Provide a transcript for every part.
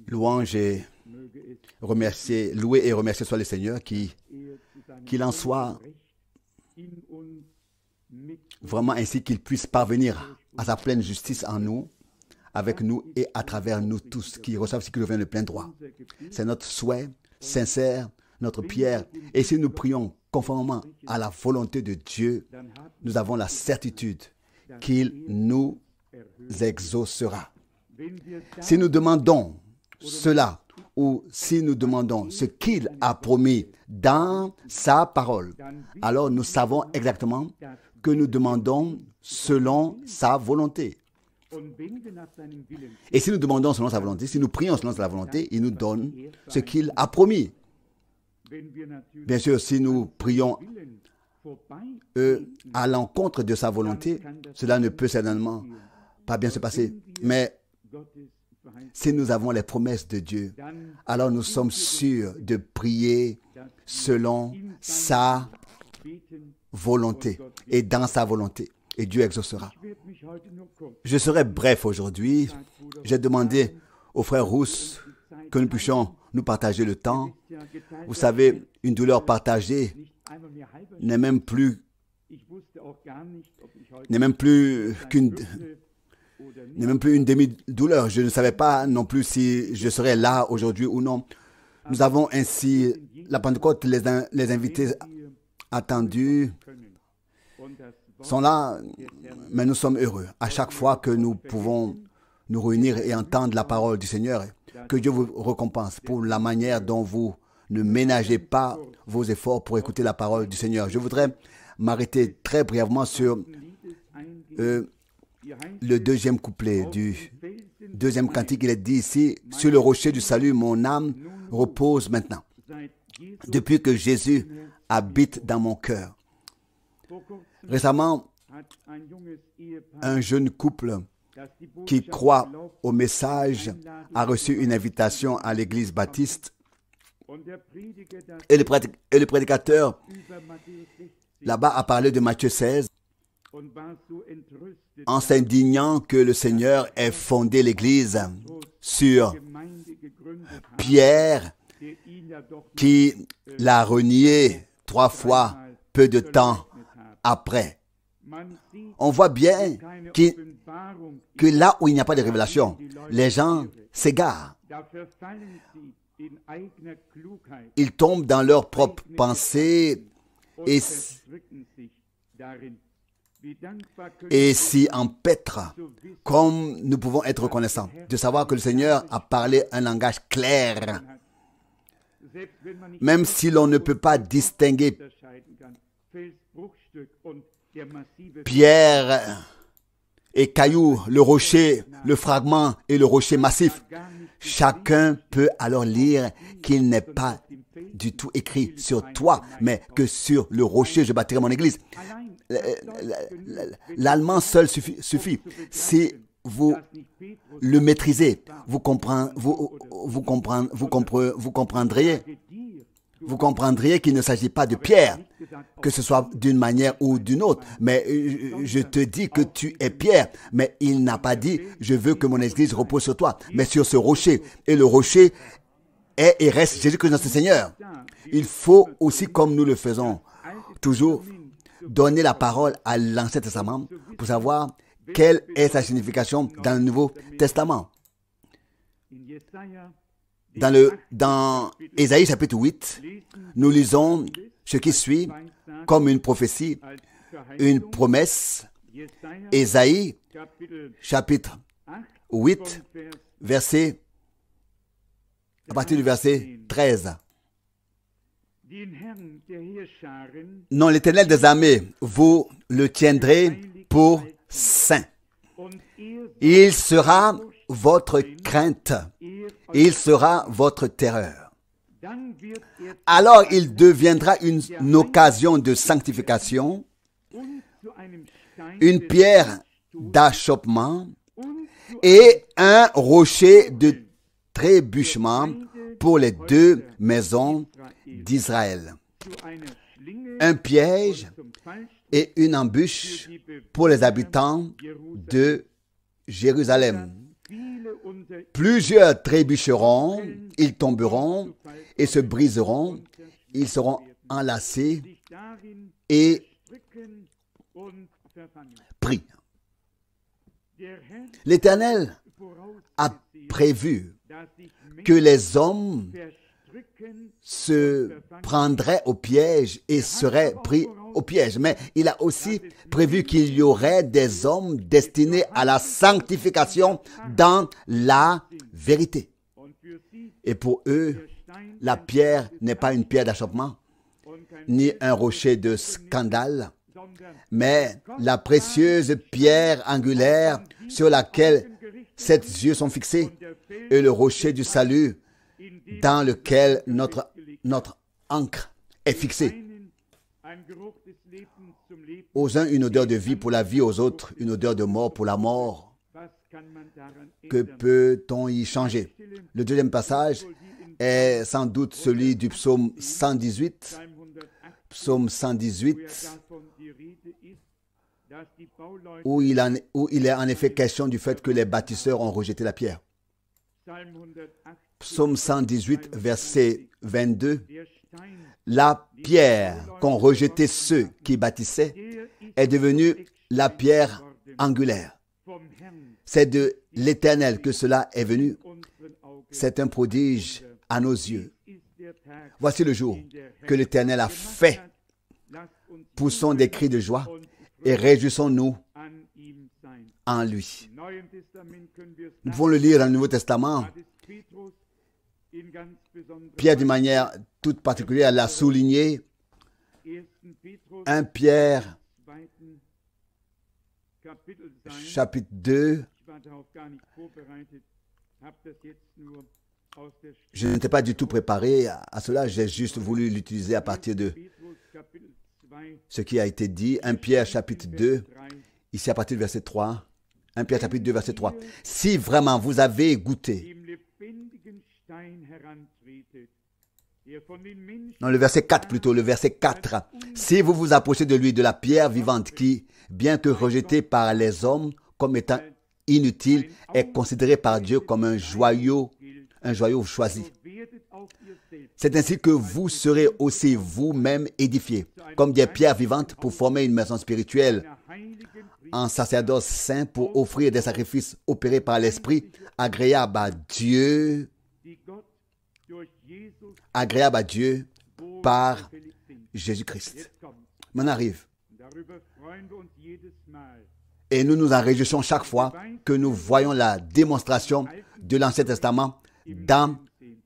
Louange et remercier, louer et remercier soit le Seigneur qu'il en soit vraiment ainsi qu'il puisse parvenir à sa pleine justice en nous, avec nous et à travers nous tous qui reçoivent ce qui revient de plein droit. C'est notre souhait sincère, notre prière. Et si nous prions conformément à la volonté de Dieu, nous avons la certitude qu'il nous exaucera. Si nous demandons cela, ou si nous demandons ce qu'il a promis dans sa parole, alors nous savons exactement que nous demandons selon sa volonté. Et si nous demandons selon sa volonté, si nous prions selon sa volonté, il nous donne ce qu'il a promis. Bien sûr, si nous prions à l'encontre de sa volonté, cela ne peut certainement pas bien se passer. Mais si nous avons les promesses de Dieu, alors nous sommes sûrs de prier selon sa volonté et dans sa volonté. Et Dieu exaucera. Je serai bref aujourd'hui. J'ai demandé au frère Rousse que nous puissions nous partager le temps. Vous savez, une douleur partagée n'est même plus une demi-douleur. Je ne savais pas non plus si je serais là aujourd'hui ou non. Nous avons ainsi la Pentecôte, les invités attendus sont là, mais nous sommes heureux à chaque fois que nous pouvons nous réunir et entendre la parole du Seigneur. Que Dieu vous récompense pour la manière dont vous ne ménagez pas vos efforts pour écouter la parole du Seigneur. Je voudrais m'arrêter très brièvement sur le deuxième couplet du deuxième cantique. Il est dit ici, « Sur le rocher du salut, mon âme repose maintenant, depuis que Jésus habite dans mon cœur. » Récemment, un jeune couple qui croit au message a reçu une invitation à l'église baptiste et le prédicateur là-bas a parlé de Matthieu 16 en s'indignant que le Seigneur ait fondé l'église sur Pierre qui l'a renié 3 fois peu de temps après. On voit bien que là où il n'y a pas de révélation, les gens s'égarent. Ils tombent dans leurs propres pensées et s'y empêtrent. Comme nous pouvons être reconnaissants de savoir que le Seigneur a parlé un langage clair. Même si l'on ne peut pas distinguer pierre et caillou, le rocher, le fragment et le rocher massif, chacun peut alors lire qu'il n'est pas du tout écrit sur toi, mais que sur le rocher je bâtirai mon église. L'allemand seul suffit. Si vous le maîtrisez, vous comprendriez qu'il ne s'agit pas de Pierre, que ce soit d'une manière ou d'une autre. Mais je te dis que tu es Pierre. Mais il n'a pas dit, je veux que mon église repose sur toi, mais sur ce rocher. Et le rocher est et reste Jésus-Christ notre Seigneur. Il faut aussi, comme nous le faisons toujours, donner la parole à l'Ancien Testament pour savoir quelle est sa signification dans le Nouveau Testament. Dans Ésaïe chapitre 8, nous lisons ce qui suit comme une prophétie, une promesse. Ésaïe chapitre 8, à partir du verset 13. Non, l'Éternel des armées, vous le tiendrez pour saint. Il sera votre crainte. Il sera votre terreur. Alors il deviendra une occasion de sanctification, une pierre d'achoppement et un rocher de trébuchement pour les 2 maisons d'Israël. Un piège et une embûche pour les habitants de Jérusalem. Plusieurs trébucheront, ils tomberont et se briseront, ils seront enlacés et pris. L'Éternel a prévu que les hommes se prendraient au piège et seraient pris au piège. Mais il a aussi prévu qu'il y aurait des hommes destinés à la sanctification dans la vérité. Et pour eux, la pierre n'est pas une pierre d'achoppement, ni un rocher de scandale, mais la précieuse pierre angulaire sur laquelle sept yeux sont fixés et le rocher du salut dans lequel notre ancre est fixée. Aux uns, une odeur de vie pour la vie, aux autres, une odeur de mort pour la mort. Que peut-on y changer? Le deuxième passage est sans doute celui du psaume 118. Psaume 118, où il est en effet question du fait que les bâtisseurs ont rejeté la pierre. Psaume 118, verset 22. La pierre qu'ont rejeté ceux qui bâtissaient est devenue la pierre angulaire. C'est de l'Éternel que cela est venu. C'est un prodige à nos yeux. Voici le jour que l'Éternel a fait. Poussons des cris de joie et réjouissons-nous en lui. Nous pouvons le lire dans le Nouveau Testament. Pierre, d'une manière toute particulière, l'a souligné. 1 Pierre, chapitre 2. Je n'étais pas du tout préparé à cela, j'ai juste voulu l'utiliser à partir de ce qui a été dit. 1 Pierre, chapitre 2, ici à partir du verset 3. 1 Pierre, chapitre 2, verset 3. Si vraiment vous avez goûté, non, le verset 4 plutôt, le verset 4. Si vous vous approchez de lui, de la pierre vivante qui, bien que rejetée par les hommes comme étant inutile, est considérée par Dieu comme un joyau choisi. C'est ainsi que vous serez aussi vous-même édifiés, comme des pierres vivantes pour former une maison spirituelle, en sacerdoce saint pour offrir des sacrifices opérés par l'Esprit, agréables à Dieu par Jésus-Christ. On arrive. Et nous nous en réjouissons chaque fois que nous voyons la démonstration de l'Ancien Testament dans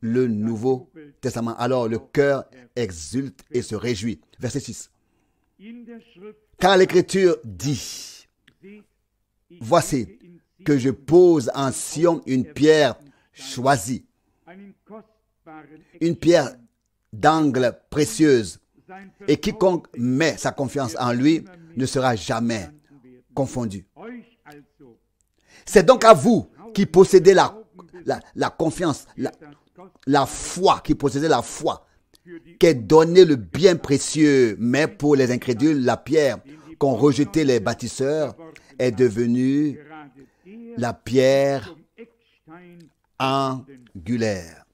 le Nouveau Testament. Alors le cœur exulte et se réjouit. Verset 6. Car l'Écriture dit, voici que je pose en Sion une pierre choisie, une pierre d'angle précieuse, et quiconque met sa confiance en lui ne sera jamais confondu. C'est donc à vous qui possédez la confiance, la foi, qui possédez la foi, qu'est donné le bien précieux, mais pour les incrédules, la pierre qu'ont rejeté les bâtisseurs est devenue la pierre angulaire.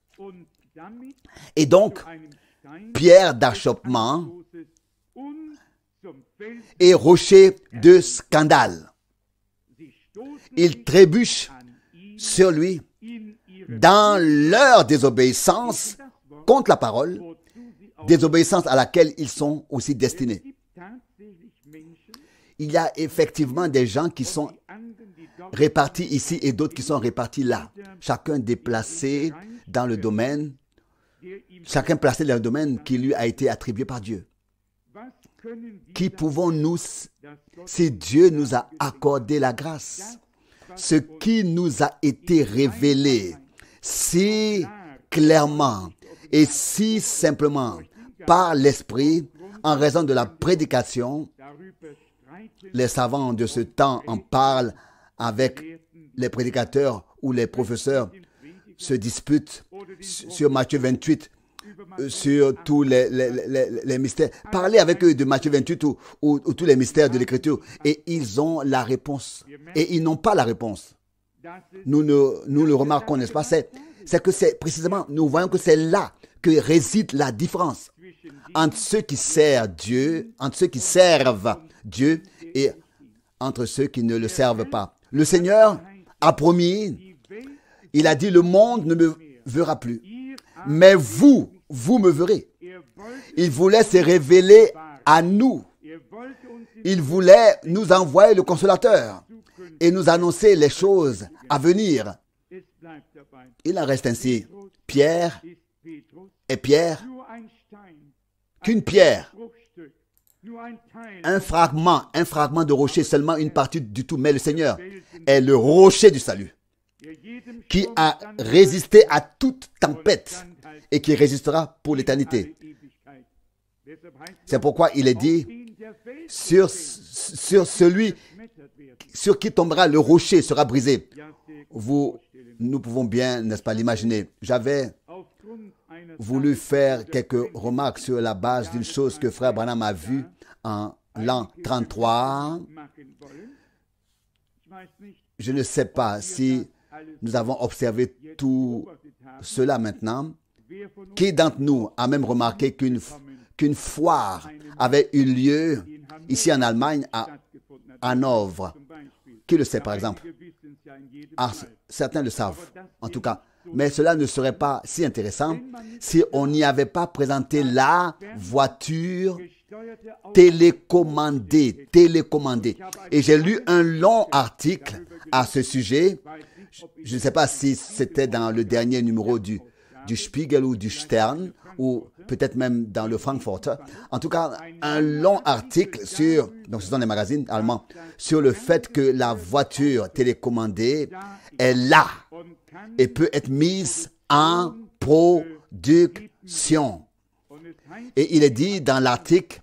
Et donc, pierre d'achoppement et rocher de scandale. Ils trébuchent sur lui dans leur désobéissance contre la parole, désobéissance à laquelle ils sont aussi destinés. Il y a effectivement des gens qui sont répartis ici et d'autres qui sont répartis là. Chacun déplacé dans le domaine, chacun placé dans le domaine qui lui a été attribué par Dieu. Qui pouvons-nous, si Dieu nous a accordé la grâce, ce qui nous a été révélé si clairement et si simplement par l'Esprit, en raison de la prédication, les savants de ce temps en parlent avec les prédicateurs ou les professeurs se disputent sur Matthieu 28, sur tous les mystères. Parlez avec eux de Matthieu 28 ou tous les mystères de l'Écriture et ils ont la réponse. Et ils n'ont pas la réponse. nous le remarquons, n'est-ce pas? C'est que c'est précisément, nous voyons que c'est là que réside la différence entre ceux qui servent Dieu, et entre ceux qui ne le servent pas. Le Seigneur a promis, il a dit, le monde ne me verra plus, mais vous me verrez. Il voulait se révéler à nous. Il voulait nous envoyer le consolateur et nous annoncer les choses à venir. Il en reste ainsi. Pierre est Pierre, qu'une pierre, un fragment de rocher, seulement une partie du tout. Mais le Seigneur est le rocher du salut, qui a résisté à toute tempête et qui résistera pour l'éternité. C'est pourquoi il est dit, sur celui sur qui tombera le rocher sera brisé. Nous pouvons bien, n'est-ce pas, l'imaginer. J'avais voulu faire quelques remarques sur la base d'une chose que Frère Branham a vue en l'an 33. Je ne sais pas si nous avons observé tout cela maintenant. Qui d'entre nous a même remarqué qu'une foire avait eu lieu ici en Allemagne à Hanovre? Qui le sait, par exemple? Ah, certains le savent, en tout cas. Mais cela ne serait pas si intéressant si on n'y avait pas présenté la voiture télécommandée. Et j'ai lu un long article à ce sujet. Je ne sais pas si c'était dans le dernier numéro du Spiegel ou du Stern, ou peut-être même dans le Frankfurter. En tout cas, un long article donc ce sont des magazines allemands, sur le fait que la voiture télécommandée est là et peut être mise en production. Et il est dit dans l'article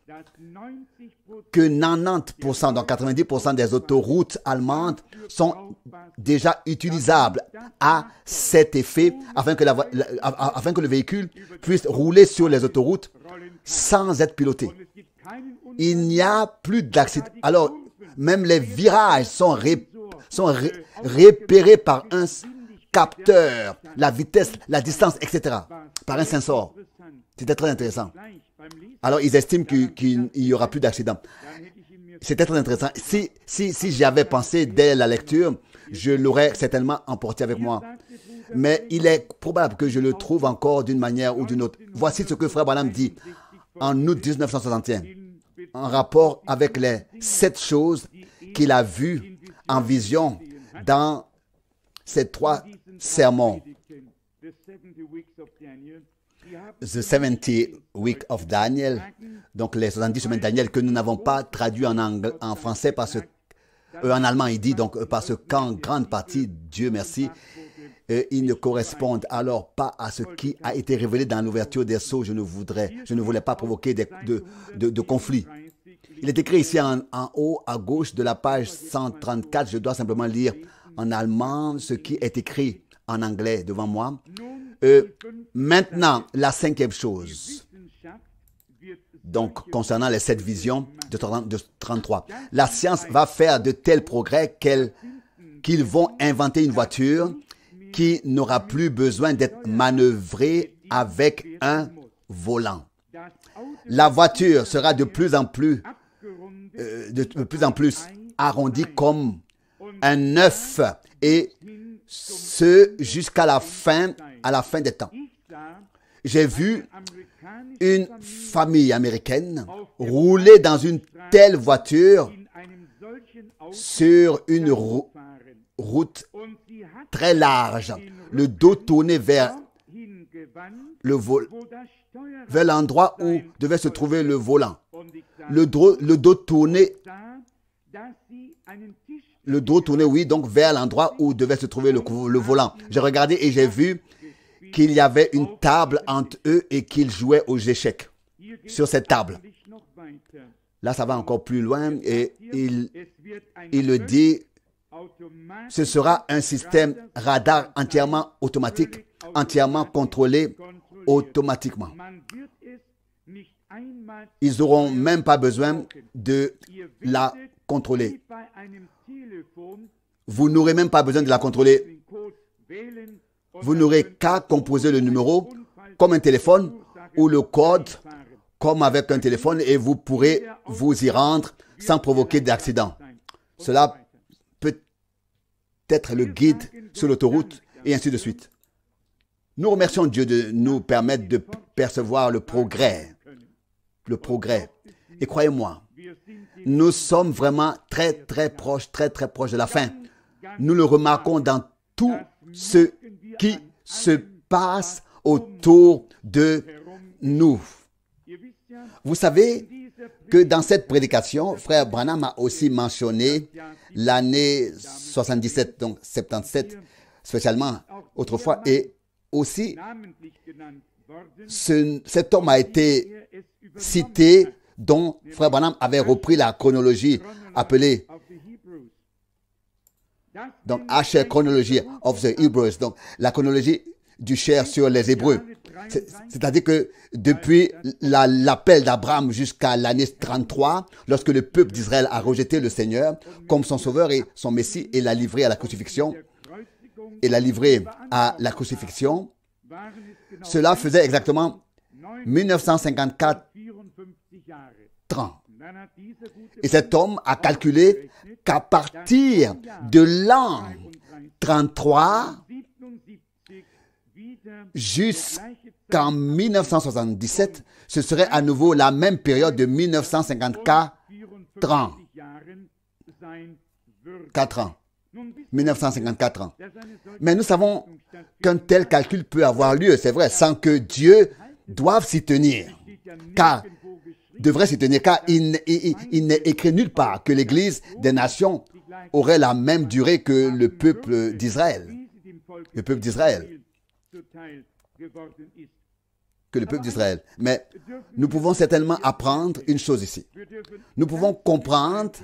que 90%, donc 90% des autoroutes allemandes sont déjà utilisables à cet effet, afin que le véhicule puisse rouler sur les autoroutes sans être piloté. Il n'y a plus d'accident. Alors, même les virages sont repérés par un capteur, la vitesse, la distance, etc., par un sensor. C'était très intéressant. Alors, ils estiment qu'il n'y aura plus d'accident. C'était très intéressant. Si j'avais pensé dès la lecture, je l'aurais certainement emporté avec moi. Mais il est probable que je le trouve encore d'une manière ou d'une autre. Voici ce que Frère Branham dit en août 1961, en rapport avec les 7 choses qu'il a vues en vision dans ces 3 sermons. The 70 Week of Daniel, donc les 70 semaines de Daniel, que nous n'avons pas traduit en français parce que, en allemand il dit, donc parce qu'en grande partie, Dieu merci, ils ne correspondent alors pas à ce qui a été révélé dans l'ouverture des sceaux. Je ne voulais pas provoquer de conflits. Il est écrit ici en haut à gauche de la page 134. Je dois simplement lire en allemand ce qui est écrit en anglais devant moi. Maintenant, la 5e chose, donc concernant les 7 visions de 33, la science va faire de tels progrès qu'ils vont inventer une voiture qui n'aura plus besoin d'être manœuvrée avec un volant. La voiture sera de plus en plus arrondie comme un œuf, et ce jusqu'à la fin des temps. J'ai vu une famille américaine rouler dans une telle voiture sur une route très large, le dos tourné vers l'endroit où devait se trouver le volant. Le dos tourné, oui, donc vers l'endroit où devait se trouver le volant. J'ai regardé et j'ai vu qu'il y avait une table entre eux et qu'ils jouaient aux échecs sur cette table. Là, ça va encore plus loin et il le dit, ce sera un système radar entièrement automatique, entièrement contrôlé automatiquement. Ils n'auront même pas besoin de la contrôler. Vous n'aurez même pas besoin de la contrôler. Vous n'aurez qu'à composer le numéro comme un téléphone ou le code comme avec un téléphone et vous pourrez vous y rendre sans provoquer d'accident. Cela peut être le guide sur l'autoroute et ainsi de suite. Nous remercions Dieu de nous permettre de percevoir le progrès. Le progrès. Et croyez-moi, nous sommes vraiment très proches de la fin. Nous le remarquons dans tout ce qui se passe autour de nous. Vous savez que dans cette prédication, frère Branham a aussi mentionné l'année 77, donc 77, spécialement autrefois, et aussi cet homme a été cité dont frère Branham avait repris la chronologie appelée donc Asher Chronology of the Hebrews, donc la chronologie du cher sur les Hébreux. C'est-à-dire que depuis l'appel d'Abraham jusqu'à l'année 33, lorsque le peuple d'Israël a rejeté le Seigneur comme son sauveur et son Messie et l'a livré à la crucifixion, cela faisait exactement 1954 ans. Et cet homme a calculé qu'à partir de l'an 33 jusqu'en 1977, ce serait à nouveau la même période de 1954 ans. 4 ans. 1954 ans. Mais nous savons qu'un tel calcul peut avoir lieu, c'est vrai, sans que Dieu doive s'y tenir. Car il n'est écrit nulle part que l'Église des nations aurait la même durée que le peuple d'Israël. Le peuple d'Israël. Mais nous pouvons certainement apprendre une chose ici. Nous pouvons comprendre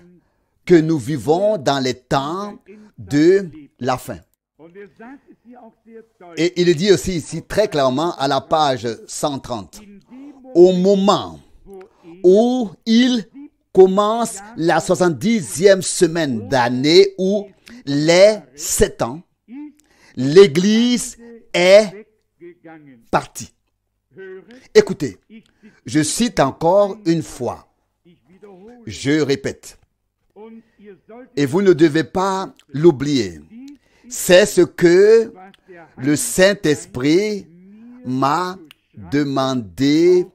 que nous vivons dans les temps de la fin. Et il est dit aussi ici très clairement à la page 130. Au moment où il commence la 70e semaine d'année où les 7 ans, l'Église est partie. Écoutez, je cite encore une fois, je répète, et vous ne devez pas l'oublier. C'est ce que le Saint-Esprit m'a demandé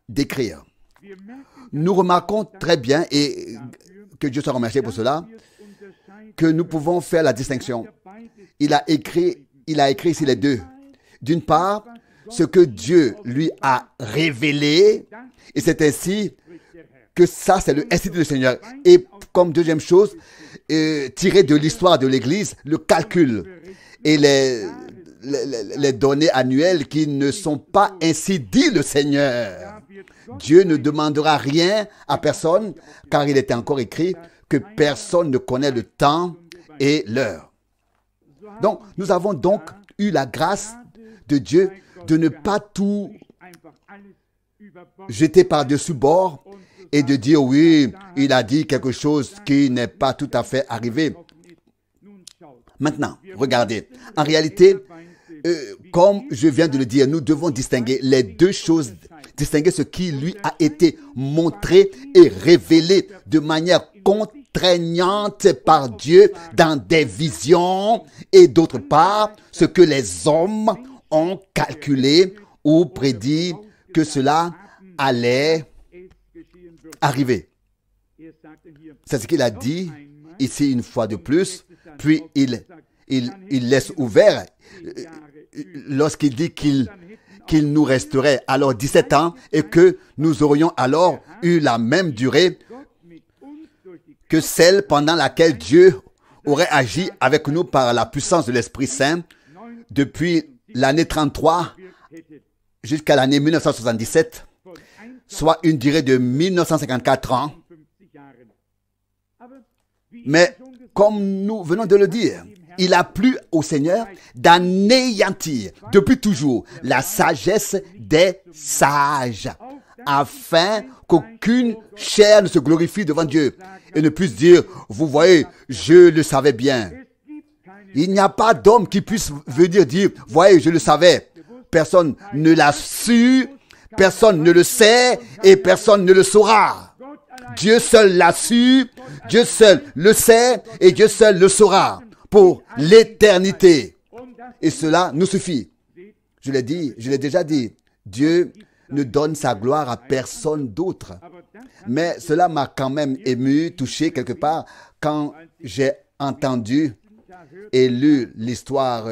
d'écrire. Nous remarquons très bien, et que Dieu soit remercié pour cela, que nous pouvons faire la distinction. Il a écrit ici les deux. D'une part, ce que Dieu lui a révélé, et c'est ainsi que ça, c'est le Institut du Seigneur. Et comme deuxième chose, tiré de l'histoire de l'Église, le calcul et les données annuelles qui ne sont pas ainsi dit le Seigneur. Dieu ne demandera rien à personne, car il était encore écrit que personne ne connaît le temps et l'heure. Donc, nous avons donc eu la grâce de Dieu de ne pas tout jeter par-dessus bord et de dire oui, il a dit quelque chose qui n'est pas tout à fait arrivé. Maintenant, regardez, en réalité, comme je viens de le dire, nous devons distinguer les deux choses, distinguer ce qui lui a été montré et révélé de manière contraignante par Dieu dans des visions et d'autre part, ce que les hommes ont calculé ou prédit que cela allait arriver. C'est ce qu'il a dit ici une fois de plus, puis il laisse ouvert lorsqu'il dit qu'il nous resterait alors 17 ans et que nous aurions alors eu la même durée que celle pendant laquelle Dieu aurait agi avec nous par la puissance de l'Esprit Saint depuis l'année 33 jusqu'à l'année 1977, soit une durée de 1954 ans. Mais comme nous venons de le dire, il a plu au Seigneur d'anéantir depuis toujours la sagesse des sages afin qu'aucune chair ne se glorifie devant Dieu et ne puisse dire, vous voyez, je le savais bien. Il n'y a pas d'homme qui puisse venir dire, voyez, je le savais. Personne ne l'a su, personne ne le sait et personne ne le saura. Dieu seul l'a su, Dieu seul le sait et Dieu seul le saura pour l'éternité. Et cela nous suffit. Je l'ai dit, je l'ai déjà dit, Dieu ne donne sa gloire à personne d'autre. Mais cela m'a quand même ému, touché quelque part, quand j'ai entendu et lu l'histoire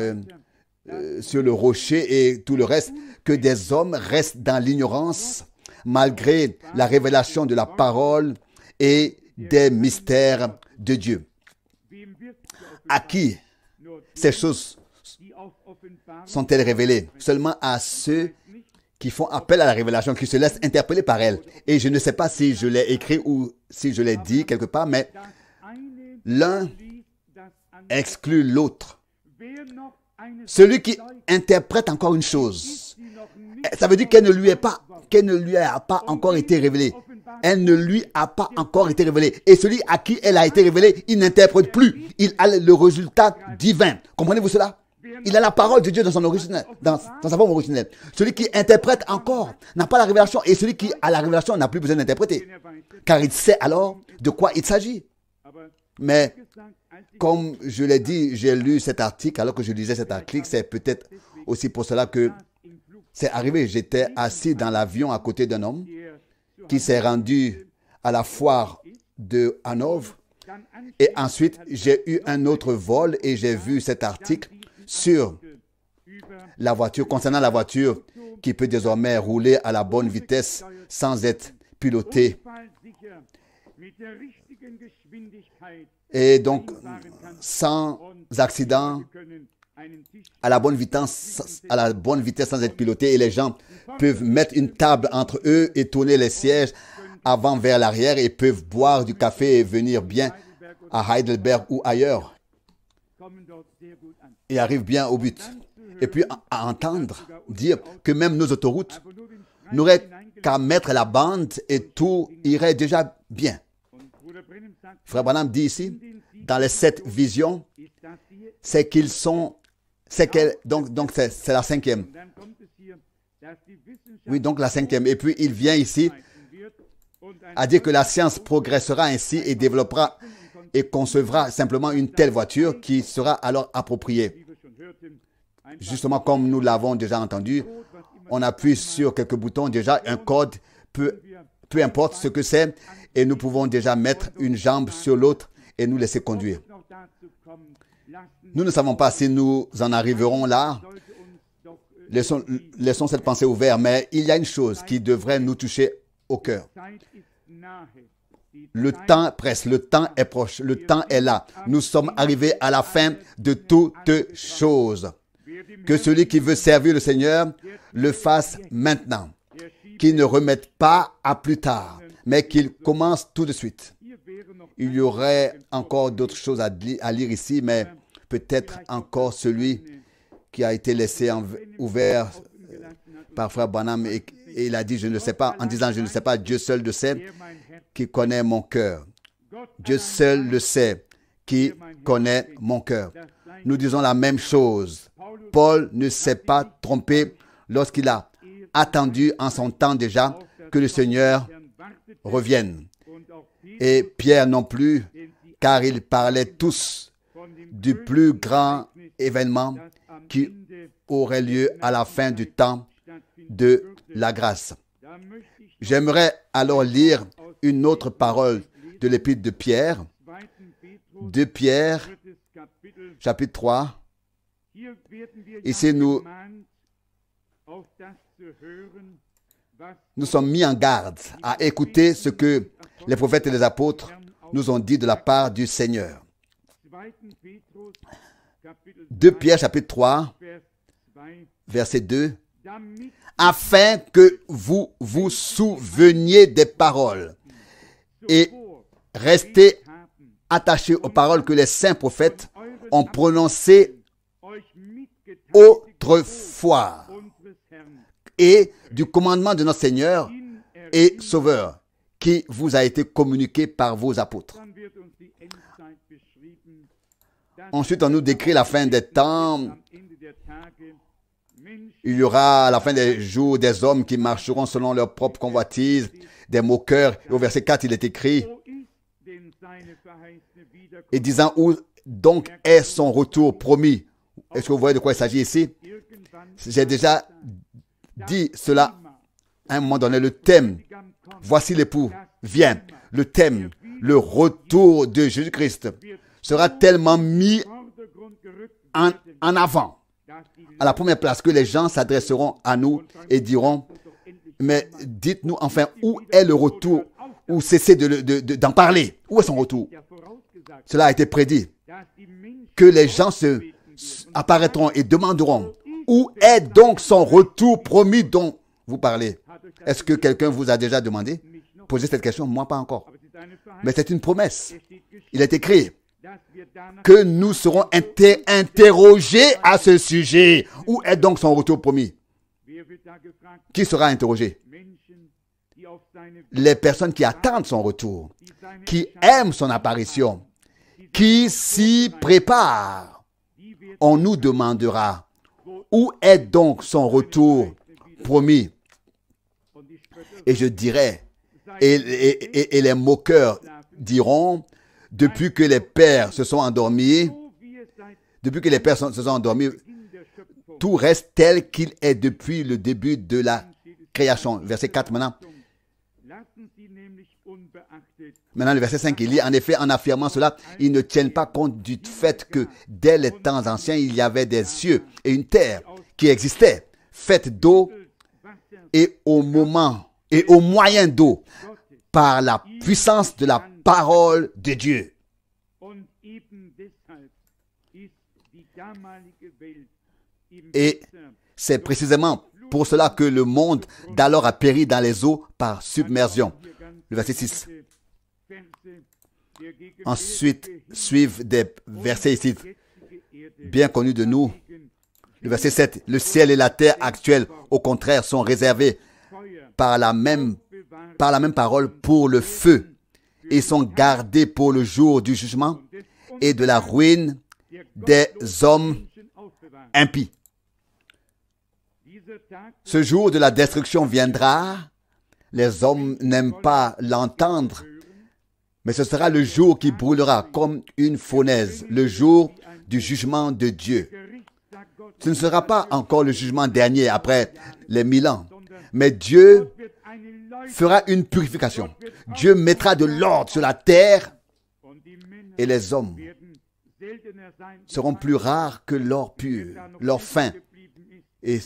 sur le rocher et tout le reste, que des hommes restent dans l'ignorance malgré la révélation de la parole et des mystères de Dieu. À qui ces choses sont-elles révélées? Seulement à ceux qui font appel à la révélation, qui se laissent interpeller par elle. Et je ne sais pas si je l'ai écrit ou si je l'ai dit quelque part, mais l'un exclut l'autre. Celui qui interprète encore une chose, ça veut dire qu'elle ne lui a pas encore été révélée. Elle ne lui a pas encore été révélée. Et celui à qui elle a été révélée, il n'interprète plus. Il a le résultat divin. Comprenez-vous cela? Il a la parole de Dieu dans son originel, dans sa forme originelle. Celui qui interprète encore n'a pas la révélation. Et celui qui a la révélation n'a plus besoin d'interpréter. Car il sait alors de quoi il s'agit. Mais comme je l'ai dit, j'ai lu cet article. Alors que je lisais cet article, c'est peut-être aussi pour cela que c'est arrivé. J'étais assis dans l'avion à côté d'un homme qui s'est rendu à la foire de Hanovre. Et ensuite, j'ai eu un autre vol et j'ai vu cet article sur la voiture, concernant la voiture qui peut désormais rouler à la bonne vitesse sans être pilotée. Et donc, sans accident, à la bonne vitesse sans être piloté, et les gens peuvent mettre une table entre eux et tourner les sièges avant vers l'arrière et peuvent boire du café et venir bien à Heidelberg ou ailleurs et arrivent bien au but. Et puis à entendre dire que même nos autoroutes n'auraient qu'à mettre la bande et tout irait déjà bien. Frère Branham dit ici, dans les 7 visions, c'est qu'ils sont, donc c'est la 5e. Oui, donc la 5e. Et puis il vient ici à dire que la science progressera ainsi et développera et concevra simplement une telle voiture qui sera alors appropriée. Justement, comme nous l'avons déjà entendu, on appuie sur quelques boutons, déjà un code, peu importe ce que c'est, et nous pouvons déjà mettre une jambe sur l'autre et nous laisser conduire. Nous ne savons pas si nous en arriverons là. Laissons cette pensée ouverte, mais il y a une chose qui devrait nous toucher au cœur. Le temps presse, le temps est proche, le temps est là. Nous sommes arrivés à la fin de toutes choses. Que celui qui veut servir le Seigneur le fasse maintenant. Qu'il ne remette pas à plus tard, mais qu'il commence tout de suite. Il y aurait encore d'autres choses à lire ici, mais peut-être encore celui qui a été laissé ouvert par Frère Branham et il a dit, je ne sais pas, en disant, je ne sais pas, Dieu seul le sait, qui connaît mon cœur. Dieu seul le sait, qui connaît mon cœur. Nous disons la même chose. Paul ne s'est pas trompé lorsqu'il a attendu en son temps déjà que le Seigneur revienne. Et Pierre non plus, car ils parlaient tous du plus grand événement qui aurait lieu à la fin du temps de la grâce. J'aimerais alors lire une autre parole de l'épître de Pierre, 2 Pierre, chapitre 3. Ici, nous sommes mis en garde à écouter ce que les prophètes et les apôtres nous ont dit de la part du Seigneur. 2 Pierre, chapitre 3, verset 2. Afin que vous vous souveniez des paroles et restez attachés aux paroles que les saints prophètes ont prononcées autrefois et du commandement de notre Seigneur et Sauveur qui vous a été communiqué par vos apôtres. Ensuite, on nous décrit la fin des temps. Il y aura à la fin des jours des hommes qui marcheront selon leur propre convoitise, des moqueurs. Et au verset 4, il est écrit, et disant, où donc est son retour promis? Est-ce que vous voyez de quoi il s'agit ici? J'ai déjà dit cela à un moment donné, le thème, voici l'époux, vient. Le thème, le retour de Jésus-Christ sera tellement mis en avant, à la première place, que les gens s'adresseront à nous et diront, mais dites-nous enfin où est le retour, ou cessez d'en parler. Où est son retour? Cela a été prédit, que les gens apparaîtront et demanderont, où est donc son retour promis dont vous parlez? Est-ce que quelqu'un vous a déjà demandé? Posez cette question, moi pas encore. Mais c'est une promesse. Il est écrit que nous serons interrogés à ce sujet. Où est donc son retour promis? Qui sera interrogé? Les personnes qui attendent son retour, qui aiment son apparition, qui s'y préparent. On nous demandera, où est donc son retour promis? Et je dirais, et les moqueurs diront, depuis que les pères se sont endormis, tout reste tel qu'il est depuis le début de la création. Verset 4 maintenant. Maintenant, le verset 5, il dit, en effet, en affirmant cela, ils ne tiennent pas compte du fait que dès les temps anciens, il y avait des cieux et une terre qui existaient, faites d'eau et au moyen d'eau, par la puissance de la parole de Dieu. Et c'est précisément pour cela que le monde d'alors a péri dans les eaux par submersion. Le verset 6. Ensuite, suivent des versets ici, bien connus de nous. Le verset 7. Le ciel et la terre actuels, au contraire, sont réservés par la même parole pour le feu et sont gardés pour le jour du jugement et de la ruine des hommes impies. Ce jour de la destruction viendra. Les hommes n'aiment pas l'entendre, mais ce sera le jour qui brûlera comme une fournaise, le jour du jugement de Dieu. Ce ne sera pas encore le jugement dernier après les 1000 ans, mais Dieu fera une purification. Dieu mettra de l'ordre sur la terre et les hommes seront plus rares que l'or pur, l'or fin. Et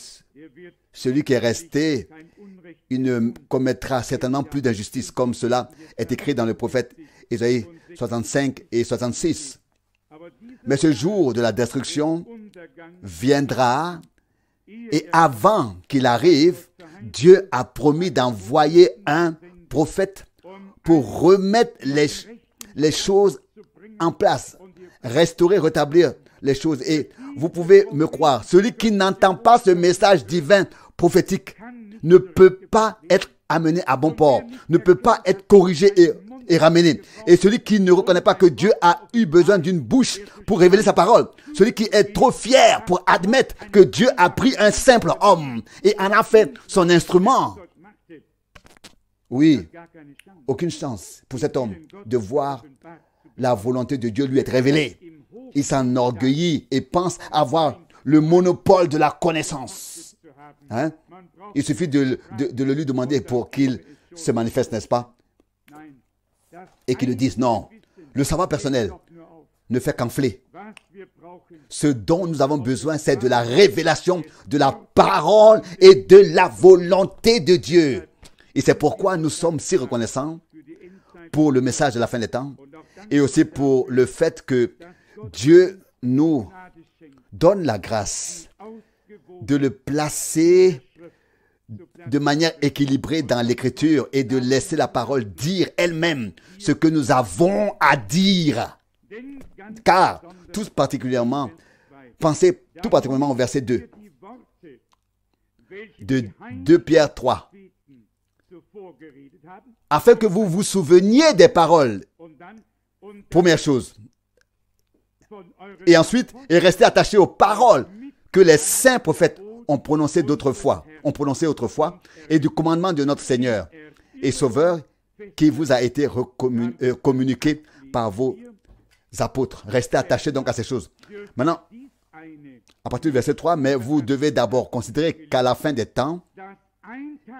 celui qui est resté, il ne commettra certainement plus d'injustice, comme cela est écrit dans le prophète Ésaïe 65 et 66. Mais ce jour de la destruction viendra, et avant qu'il arrive, Dieu a promis d'envoyer un prophète pour remettre les choses en place, restaurer, rétablir les choses. Et vous pouvez me croire, celui qui n'entend pas ce message divin prophétique ne peut pas être amené à bon port, ne peut pas être corrigé et ramené. Et celui qui ne reconnaît pas que Dieu a eu besoin d'une bouche pour révéler sa parole, celui qui est trop fier pour admettre que Dieu a pris un simple homme et en a fait son instrument. Oui, aucune chance pour cet homme de voir la volonté de Dieu lui être révélée. Il s'enorgueillit et pense avoir le monopole de la connaissance. Hein? Il suffit de le lui demander pour qu'il se manifeste, n'est-ce pas? Et qu'il le dise. Non, le savoir personnel ne fait qu'enfler. Ce dont nous avons besoin, c'est de la révélation de la parole et de la volonté de Dieu. Et c'est pourquoi nous sommes si reconnaissants pour le message de la fin des temps et aussi pour le fait que Dieu nous donne la grâce de le placer de manière équilibrée dans l'Écriture et de laisser la parole dire elle-même ce que nous avons à dire. Car, pensez tout particulièrement au verset 2 de 2 Pierre 3. afin que vous vous souveniez des paroles. Première chose. Et ensuite, et restez attachés aux paroles que les saints prophètes ont prononcées autrefois, et du commandement de notre Seigneur et Sauveur qui vous a été communiqué par vos apôtres. Restez attachés donc à ces choses. Maintenant, à partir du verset 3, mais vous devez d'abord considérer qu'à la fin des temps,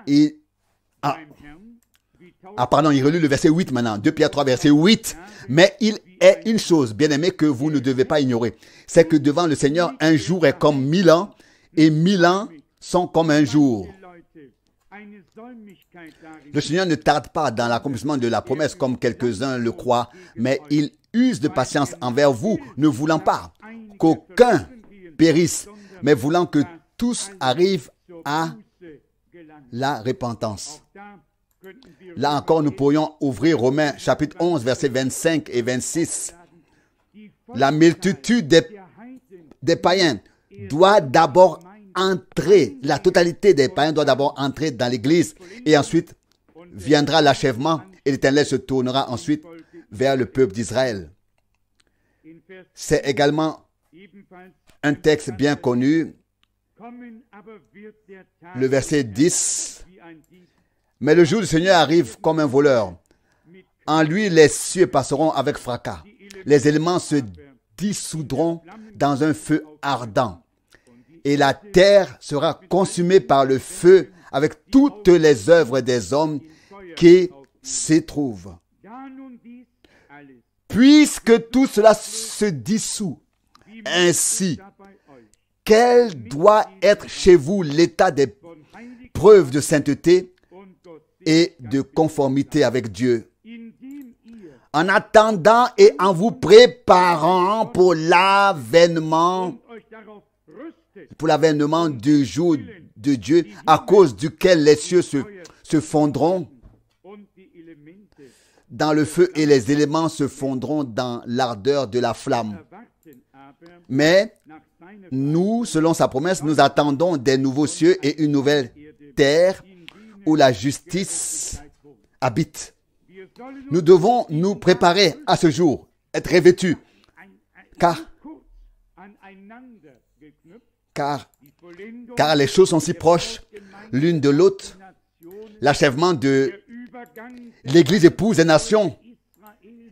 il relit le verset 8 maintenant, 2 Pierre 3, verset 8. Mais il est une chose, bien-aimé, que vous ne devez pas ignorer. C'est que devant le Seigneur, un jour est comme 1000 ans, et 1000 ans sont comme un jour. Le Seigneur ne tarde pas dans l'accomplissement de la promesse, comme quelques-uns le croient, mais il use de patience envers vous, ne voulant pas qu'aucun périsse, mais voulant que tous arrivent à la repentance. Là encore, nous pourrions ouvrir Romains chapitre 11, versets 25 et 26. La multitude des païens doit d'abord entrer, la totalité des païens doit d'abord entrer dans l'Église et ensuite viendra l'achèvement et l'Éternel se tournera ensuite vers le peuple d'Israël. C'est également un texte bien connu, le verset 10. Mais le jour du Seigneur arrive comme un voleur. En lui, les cieux passeront avec fracas. Les éléments se dissoudront dans un feu ardent. Et la terre sera consumée par le feu avec toutes les œuvres des hommes qui s'y trouvent. Puisque tout cela se dissout ainsi, quel doit être chez vous l'état des preuves de sainteté et de conformité avec Dieu, en attendant et en vous préparant pour l'avènement du jour de Dieu, à cause duquel les cieux se fondront dans le feu et les éléments se fondront dans l'ardeur de la flamme. Mais nous, selon sa promesse, nous attendons des nouveaux cieux et une nouvelle terre où la justice habite. Nous devons nous préparer à ce jour, être revêtus, car les choses sont si proches l'une de l'autre. L'achèvement de l'Église épouse des nations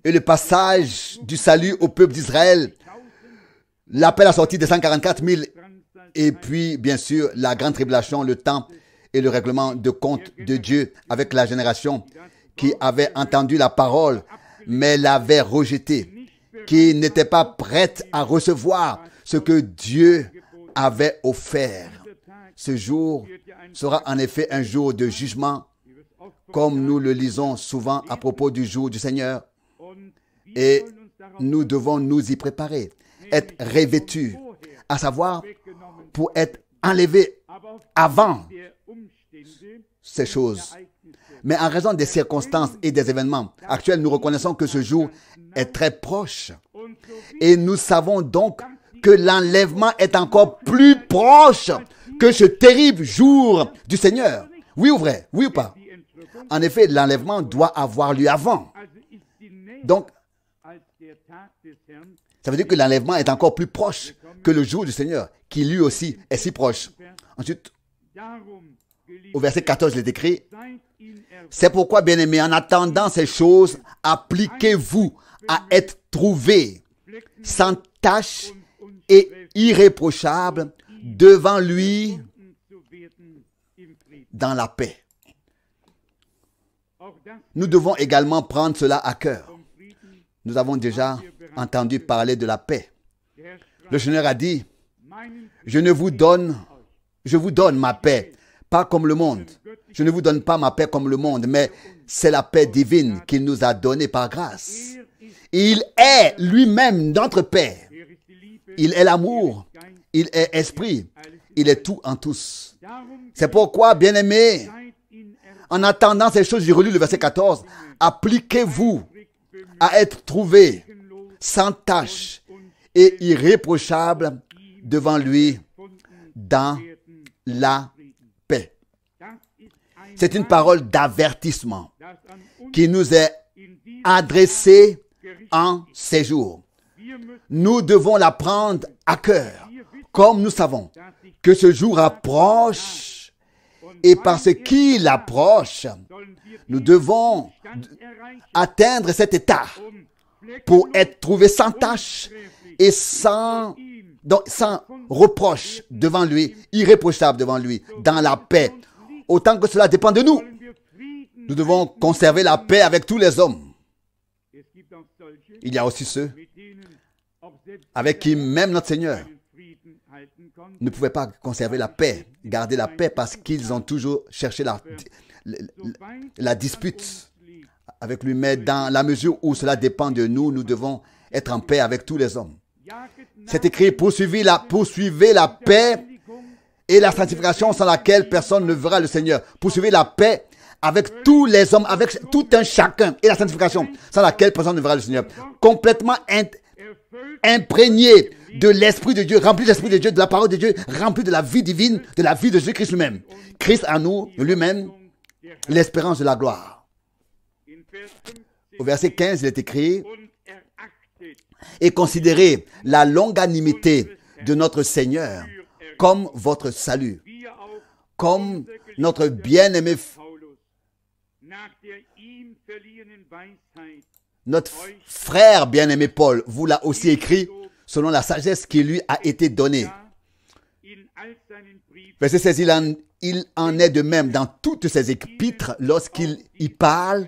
et le passage du salut au peuple d'Israël, l'appel à sortir des 144 000 et puis bien sûr la grande tribulation, le temps et le règlement de compte de Dieu avec la génération qui avait entendu la parole mais l'avait rejetée, qui n'était pas prête à recevoir ce que Dieu avait offert. Ce jour sera en effet un jour de jugement, comme nous le lisons souvent à propos du jour du Seigneur. Et nous devons nous y préparer, être revêtus, à savoir pour être enlevés avant ces choses. Mais en raison des circonstances et des événements actuels, nous reconnaissons que ce jour est très proche. Et nous savons donc que l'enlèvement est encore plus proche que ce terrible jour du Seigneur. Oui ou vrai? Oui ou pas? En effet, l'enlèvement doit avoir lieu avant. Donc, ça veut dire que l'enlèvement est encore plus proche que le jour du Seigneur, qui lui aussi est si proche. Ensuite, au verset 14, il est écrit: c'est pourquoi, bien-aimés, en attendant ces choses, appliquez-vous à être trouvés sans tache et irréprochable devant lui dans la paix. Nous devons également prendre cela à cœur. Nous avons déjà entendu parler de la paix. Le Seigneur a dit: je vous donne ma paix, pas comme le monde. Je ne vous donne pas ma paix comme le monde, mais c'est la paix divine qu'il nous a donnée par grâce. Il est lui-même notre paix. Il est l'amour. Il est esprit. Il est tout en tous. C'est pourquoi, bien-aimés, en attendant ces choses, j'ai relu le verset 14, appliquez-vous à être trouvés sans tache et irréprochable devant lui dans la paix. C'est une parole d'avertissement qui nous est adressée en ces jours. Nous devons la prendre à cœur, comme nous savons que ce jour approche, et parce qu'il approche, nous devons atteindre cet état pour être trouvés sans tâche et sans reproche devant lui, irréprochable devant lui, dans la paix. Autant que cela dépend de nous, nous devons conserver la paix avec tous les hommes. Il y a aussi ceux avec qui même notre Seigneur ne pouvait pas conserver la paix, garder la paix, parce qu'ils ont toujours cherché la dispute avec lui. Mais dans la mesure où cela dépend de nous, nous devons être en paix avec tous les hommes. C'est écrit, poursuivez la paix et la sanctification sans laquelle personne ne verra le Seigneur. Poursuivez la paix avec tous les hommes, avec tout un chacun, et la sanctification sans laquelle personne ne verra le Seigneur. Complètement imprégné de l'Esprit de Dieu, rempli de l'Esprit de Dieu, de la parole de Dieu, rempli de la vie divine, de la vie de Jésus-Christ lui-même. Christ en nous, lui-même, l'espérance de la gloire. Au verset 15, il est écrit, et considérez la longanimité de notre Seigneur comme votre salut, comme notre bien-aimé, notre frère bien-aimé Paul vous l'a aussi écrit selon la sagesse qui lui a été donnée. Verset 16, il en est de même dans toutes ses épîtres lorsqu'il y parle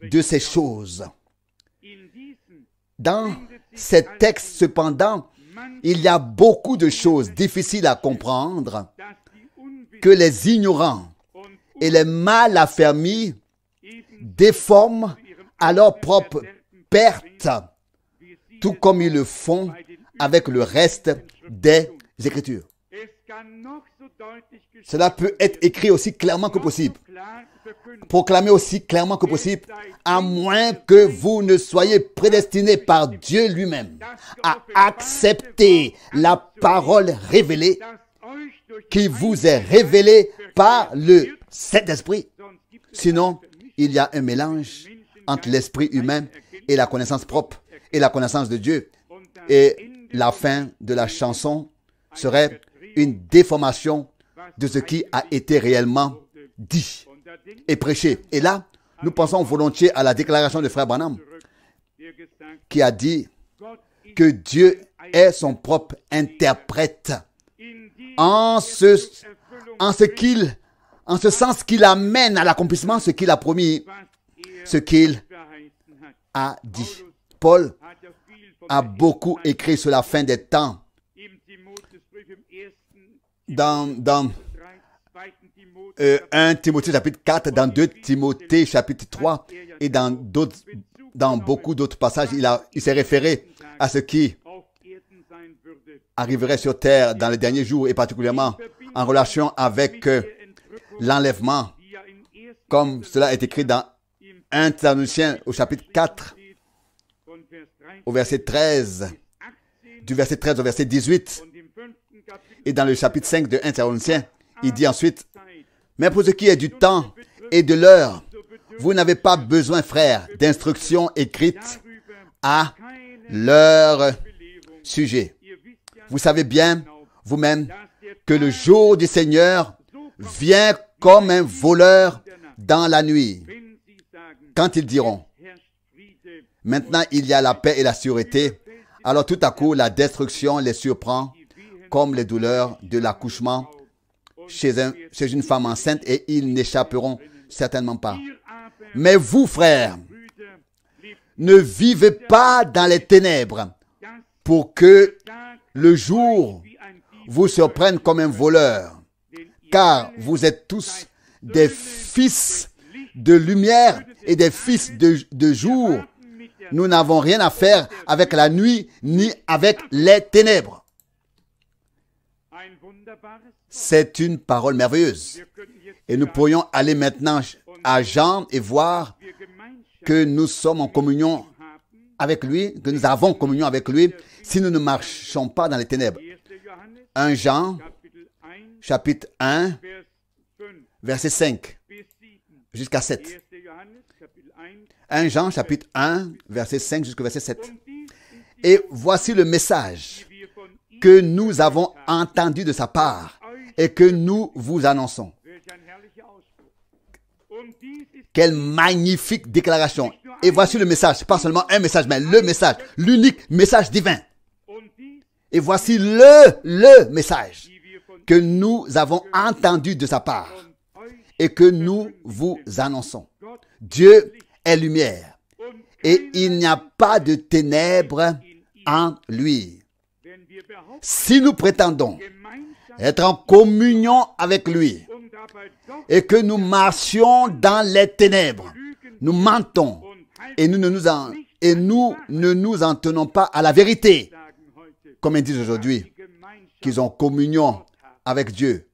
de ces choses. Dans ces textes, cependant, il y a beaucoup de choses difficiles à comprendre que les ignorants et les mal affermis déforment à leur propre perte, tout comme ils le font avec le reste des Écritures. Cela peut être écrit aussi clairement que possible, proclamé aussi clairement que possible, à moins que vous ne soyez prédestinés par Dieu lui-même à accepter la parole révélée qui vous est révélée par le Saint-Esprit. Sinon, il y a un mélange entre l'esprit humain et la connaissance propre et la connaissance de Dieu. Et la fin de la chanson serait une déformation de ce qui a été réellement dit et prêché. Et là, nous pensons volontiers à la déclaration de Frère Branham qui a dit que Dieu est son propre interprète en ce sens qu'il amène à l'accomplissement ce qu'il a promis, ce qu'il a dit. Paul a beaucoup écrit sur la fin des temps dans 1 Timothée chapitre 4, dans 2 Timothée chapitre 3 et dans beaucoup d'autres passages. Il s'est référé à ce qui arriverait sur terre dans les derniers jours et particulièrement en relation avec l'enlèvement, comme cela est écrit dans 1 Thessaloniciens au chapitre 4 au verset 13, du verset 13 au verset 18, et dans le chapitre 5 de 1 Thessaloniciens, il dit ensuite, mais pour ce qui est du temps et de l'heure, vous n'avez pas besoin, frères, d'instructions écrites à leur sujet. Vous savez bien, vous-même, que le jour du Seigneur vient comme un voleur dans la nuit. Quand ils diront, maintenant il y a la paix et la sûreté, alors tout à coup la destruction les surprend comme les douleurs de l'accouchement chez une femme enceinte et ils n'échapperont certainement pas. Mais vous, frères, ne vivez pas dans les ténèbres pour que le jour vous surprenne comme un voleur, car vous êtes tous des fils de lumière et des fils de jour. Nous n'avons rien à faire avec la nuit ni avec les ténèbres. C'est une parole merveilleuse. Et nous pourrions aller maintenant à Jean et voir que nous sommes en communion avec lui, que nous avons communion avec lui, si nous ne marchons pas dans les ténèbres. 1 Jean, chapitre 1, verset 5. jusqu'à 7. 1 Jean chapitre 1, verset 5 jusqu'au verset 7. Et voici le message que nous avons entendu de sa part et que nous vous annonçons. Quelle magnifique déclaration. Et voici le message, pas seulement un message, mais le message, l'unique message divin. Et voici le message que nous avons entendu de sa part et que nous vous annonçons. Dieu est lumière et il n'y a pas de ténèbres en lui. Si nous prétendons être en communion avec lui et que nous marchions dans les ténèbres, nous mentons et nous ne nous en tenons pas à la vérité. Comme ils disent aujourd'hui, qu'ils ont communion avec Dieu.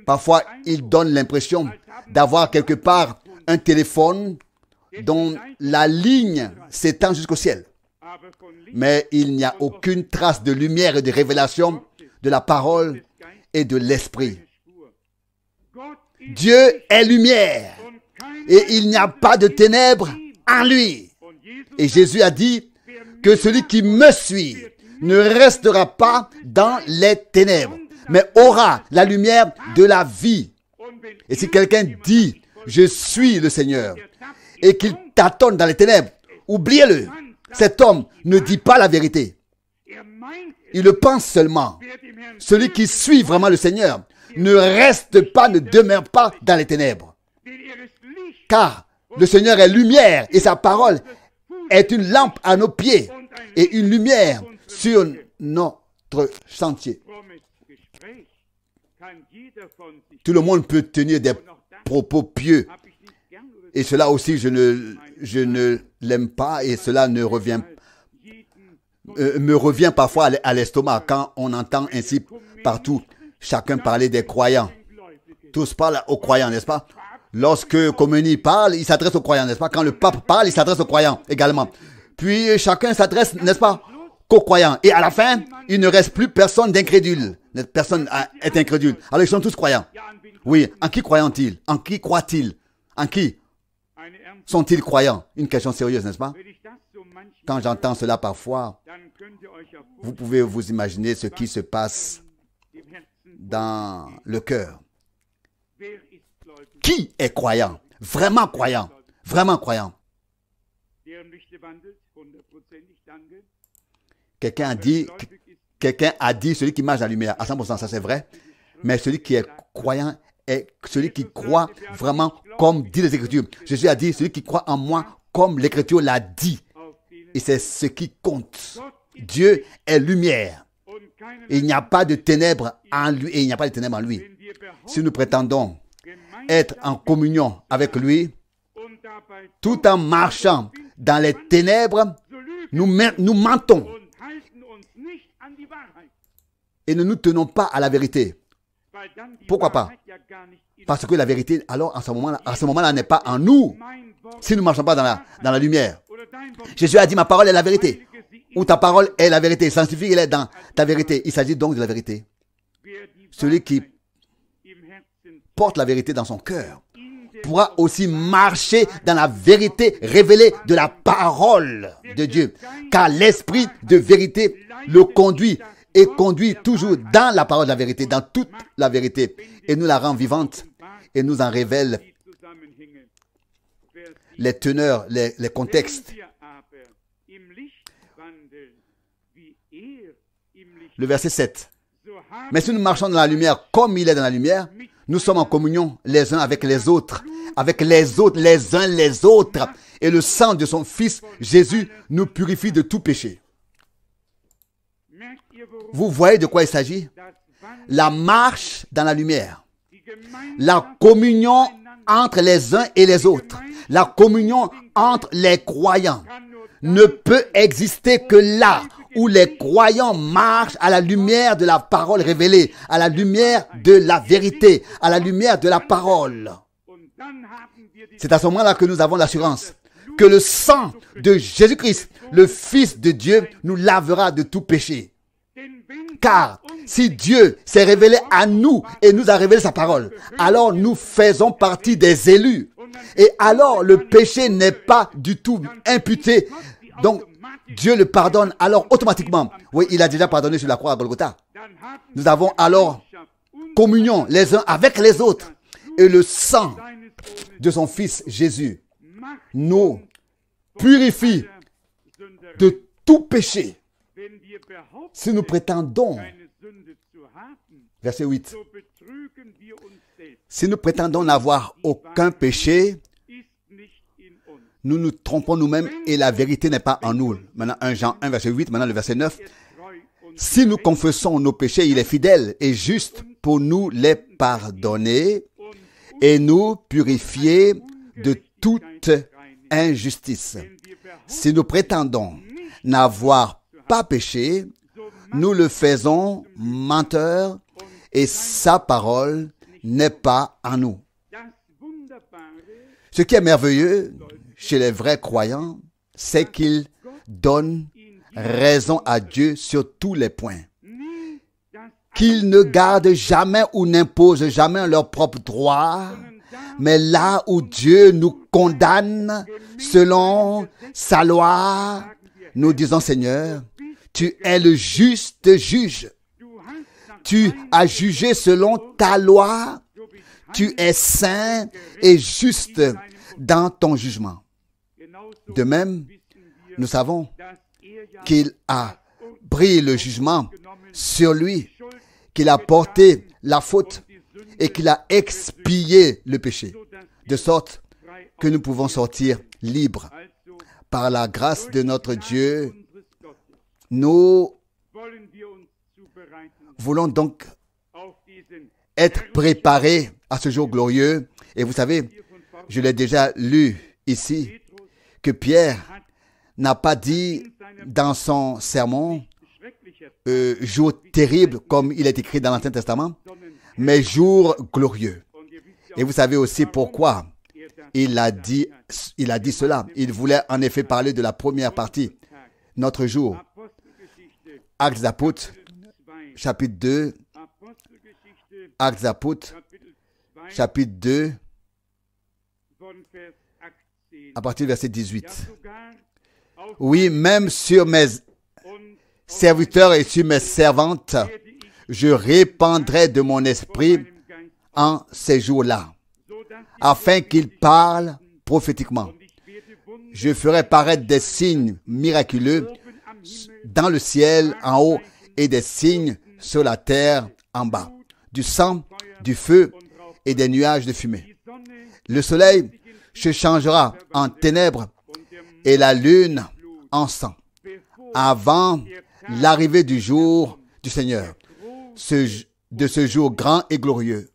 Parfois, ils donnent l'impression d'avoir quelque part un téléphone dont la ligne s'étend jusqu'au ciel. Mais il n'y a aucune trace de lumière et de révélation de la parole et de l'esprit. Dieu est lumière et il n'y a pas de ténèbres en lui. Et Jésus a dit que celui qui me suit ne restera pas dans les ténèbres, mais aura la lumière de la vie. Et si quelqu'un dit « Je suis le Seigneur » et qu'il tâtonne dans les ténèbres, oubliez-le. Cet homme ne dit pas la vérité. Il le pense seulement. Celui qui suit vraiment le Seigneur ne reste pas, ne demeure pas dans les ténèbres. Car le Seigneur est lumière et sa parole est une lampe à nos pieds et une lumière sur notre sentier. Tout le monde peut tenir des propos pieux. Et cela aussi, je ne l'aime pas et cela me revient parfois à l'estomac quand on entend ainsi partout chacun parler des croyants. Tous parlent aux croyants, n'est-ce pas? Lorsque Khomeini parle, il s'adresse aux croyants, n'est-ce pas? Quand le pape parle, il s'adresse aux croyants également. Puis chacun s'adresse, n'est-ce pas, qu'aux croyants. Et à la fin, il ne reste plus personne d'incrédule. Personne est incrédule. Alors ils sont tous croyants. Oui, en qui croient-ils? En qui croient-ils? En qui sont-ils croyants? Une question sérieuse, n'est-ce pas? Quand j'entends cela parfois, vous pouvez vous imaginer ce qui se passe dans le cœur. Qui est croyant? Vraiment croyant? Vraiment croyant? Quelqu'un a dit celui qui marche dans la lumière. À 100%, ça c'est vrai. Mais celui qui est croyant est celui qui croit vraiment comme dit les Écritures. Jésus a dit celui qui croit en moi comme l'Écriture l'a dit. Et c'est ce qui compte. Dieu est lumière. Et il n'y a pas de ténèbres en lui. Et il n'y a pas de ténèbres en lui. Si nous prétendons être en communion avec lui, tout en marchant dans les ténèbres, nous mentons et ne nous tenons pas à la vérité. Pourquoi pas? Parce que la vérité, alors, à ce moment-là, n'est pas en nous, si nous ne marchons pas dans la lumière. Jésus a dit, ma parole est la vérité. Ou ta parole est la vérité. Ça signifie qu'elle est dans ta vérité. Il s'agit donc de la vérité. Celui qui porte la vérité dans son cœur pourra aussi marcher dans la vérité révélée de la parole de Dieu. Car l'esprit de vérité le conduit et conduit toujours dans la parole de la vérité, dans toute la vérité. Et nous la rend vivante et nous en révèle les teneurs, les contextes. Le verset 7. Mais si nous marchons dans la lumière comme il est dans la lumière, nous sommes en communion les uns avec les autres, les uns les autres. Et le sang de son Fils, Jésus, nous purifie de tout péché. Vous voyez de quoi il s'agit? La marche dans la lumière, la communion entre les uns et les autres, la communion entre les croyants ne peut exister que là où les croyants marchent à la lumière de la parole révélée, à la lumière de la vérité, à la lumière de la parole. C'est à ce moment-là que nous avons l'assurance que le sang de Jésus-Christ, le Fils de Dieu, nous lavera de tout péché. Car si Dieu s'est révélé à nous et nous a révélé sa parole, alors nous faisons partie des élus. Et alors le péché n'est pas du tout imputé. Donc Dieu le pardonne alors automatiquement. Oui, il a déjà pardonné sur la croix à Golgotha. Nous avons alors communion les uns avec les autres. Et le sang de son Fils Jésus nous purifie de tout péché. Si nous prétendons, verset 8, si nous prétendons n'avoir aucun péché, nous nous trompons nous-mêmes et la vérité n'est pas en nous. Maintenant, 1 Jean 1, verset 8, maintenant le verset 9. Si nous confessons nos péchés, il est fidèle et juste pour nous les pardonner et nous purifier de toute injustice. Si nous prétendons n'avoir pas péché, nous le faisons menteur et sa parole n'est pas en nous. Ce qui est merveilleux chez les vrais croyants, c'est qu'ils donnent raison à Dieu sur tous les points. Qu'ils ne gardent jamais ou n'imposent jamais leur propre droit, mais là où Dieu nous condamne selon sa loi, nous disons, Seigneur, tu es le juste juge. Tu as jugé selon ta loi. Tu es saint et juste dans ton jugement. De même, nous savons qu'il a pris le jugement sur lui, qu'il a porté la faute et qu'il a expié le péché, de sorte que nous pouvons sortir libres. Par la grâce de notre Dieu, nous voulons donc être préparés à ce jour glorieux. Et vous savez, je l'ai déjà lu ici, que Pierre n'a pas dit dans son sermon jour terrible comme il est écrit dans l'Ancien Testament, mais jour glorieux. Et vous savez aussi pourquoi il a dit cela. Il voulait en effet parler de la première partie, notre jour. Actes des Apôtres, chapitre 2. Actes des Apôtres, chapitre 2, à partir du verset 18. Oui, même sur mes serviteurs et sur mes servantes, je répandrai de mon esprit en ces jours-là, afin qu'ils parlent prophétiquement. Je ferai paraître des signes miraculeux dans le ciel en haut et des signes sur la terre en bas, du sang, du feu et des nuages de fumée. Le soleil se changera en ténèbres et la lune en sang, avant l'arrivée du jour du Seigneur, de ce jour grand et glorieux.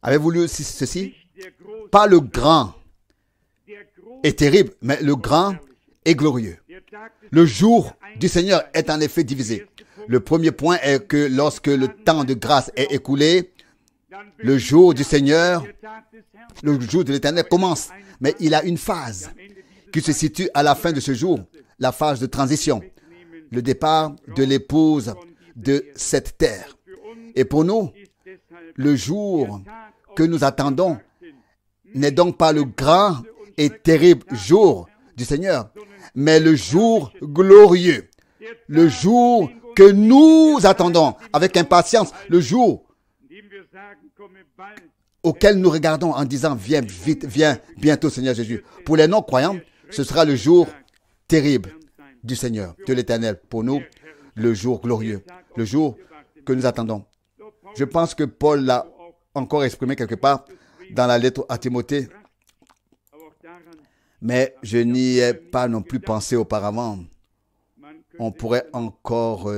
Avez-vous lu ceci? Pas le grand et terrible, mais le grand et glorieux. Le jour du Seigneur est en effet divisé. Le premier point est que lorsque le temps de grâce est écoulé, le jour du Seigneur, le jour de l'Éternel commence. Mais il a une phase qui se situe à la fin de ce jour, la phase de transition, le départ de l'épouse de cette terre. Et pour nous, le jour que nous attendons n'est donc pas le grand et terrible jour du Seigneur, mais le jour glorieux, le jour que nous attendons avec impatience, le jour auquel nous regardons en disant, viens vite, viens bientôt Seigneur Jésus. Pour les non-croyants, ce sera le jour terrible du Seigneur, de l'Éternel. Pour nous, le jour glorieux, le jour que nous attendons. Je pense que Paul l'a encore exprimé quelque part dans la lettre à Timothée, mais je n'y ai pas non plus pensé auparavant. On pourrait encore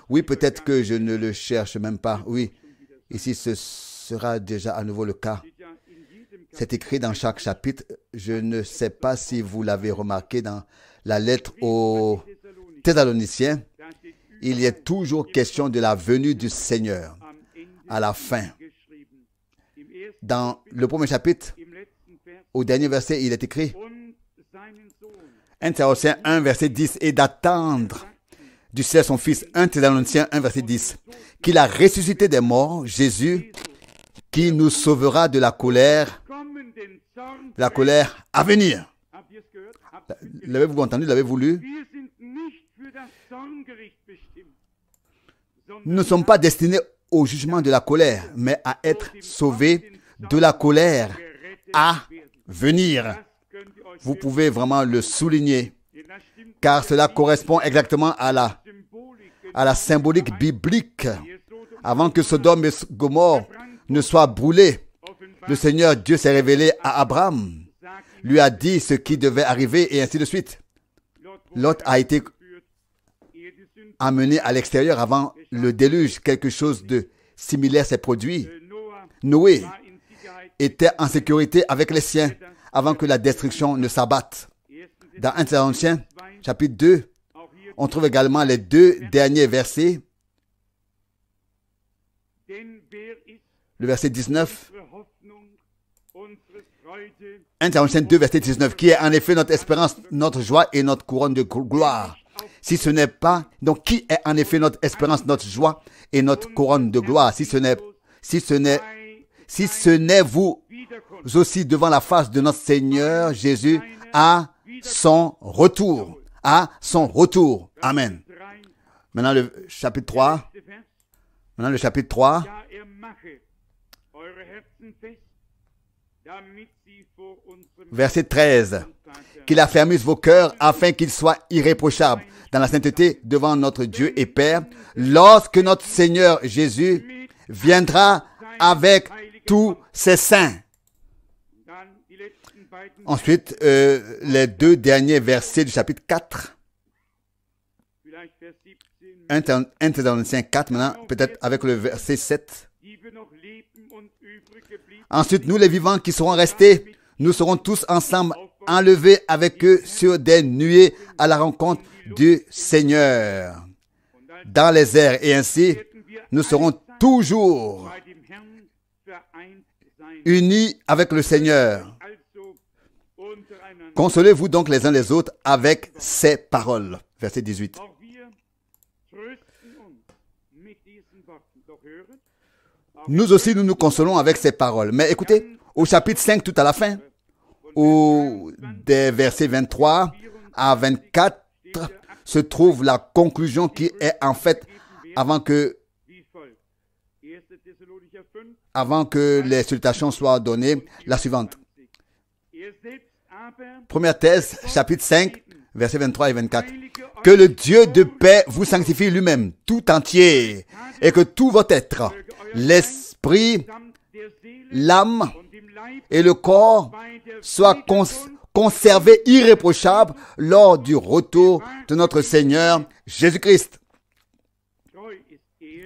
Oui, peut-être que je ne le cherche même pas. Oui, ici ce sera déjà à nouveau le cas. C'est écrit dans chaque chapitre. Je ne sais pas si vous l'avez remarqué dans la lettre aux Thessaloniciens. Il y a toujours question de la venue du Seigneur à la fin. Dans le premier chapitre, au dernier verset, il est écrit 1 Thessaloniciens 1, verset 10, et d'attendre du ciel son Fils. 1 Thessaloniciens 1, verset 10, qu'il a ressuscité des morts, Jésus, qui nous sauvera de la colère à venir. L'avez-vous entendu, l'avez-vous lu? Nous ne sommes pas destinés au jugement de la colère, mais à être sauvés de la colère à venir. Vous pouvez vraiment le souligner, car cela correspond exactement à la symbolique biblique. Avant que Sodome et Gomorrhe ne soient brûlés, le Seigneur Dieu s'est révélé à Abraham, lui a dit ce qui devait arriver et ainsi de suite. Lot a été amené à l'extérieur avant le déluge. Quelque chose de similaire s'est produit. Noé était en sécurité avec les siens avant que la destruction ne s'abatte. Dans 1 Thessaloniciens, chapitre 2, on trouve également les deux derniers versets. Le verset 19. 1 Thessaloniciens 2, verset 19, qui est en effet notre espérance, notre joie et notre couronne de gloire. Si ce n'est pas, donc qui est en effet notre espérance, notre joie et notre couronne de gloire, si ce n'est vous aussi devant la face de notre Seigneur Jésus à son retour. À son retour. Amen. Maintenant le chapitre 3. Maintenant le chapitre 3. Verset 13. Qu'il affermisse vos cœurs afin qu'ils soient irréprochables dans la sainteté devant notre Dieu et Père, lorsque notre Seigneur Jésus viendra avec tous ses saints. Ensuite, les deux derniers versets du chapitre 4. 1 Thessaloniciens 4, maintenant, peut-être avec le verset 7. Ensuite, nous les vivants qui serons restés, nous serons tous ensemble enlevés avec eux sur des nuées à la rencontre du Seigneur dans les airs. Et ainsi, nous serons toujours unis avec le Seigneur. Consolez-vous donc les uns les autres avec ces paroles. Verset 18. Nous aussi, nous nous consolons avec ces paroles. Mais écoutez, au chapitre 5, tout à la fin, où des versets 23 à 24, se trouve la conclusion qui est en fait, avant que les salutations soient données, la suivante. Première Thèse, chapitre 5, versets 23 et 24. Que le Dieu de paix vous sanctifie lui-même, tout entier, et que tout votre être, l'esprit, l'âme et le corps soient conservés irréprochables lors du retour de notre Seigneur Jésus-Christ.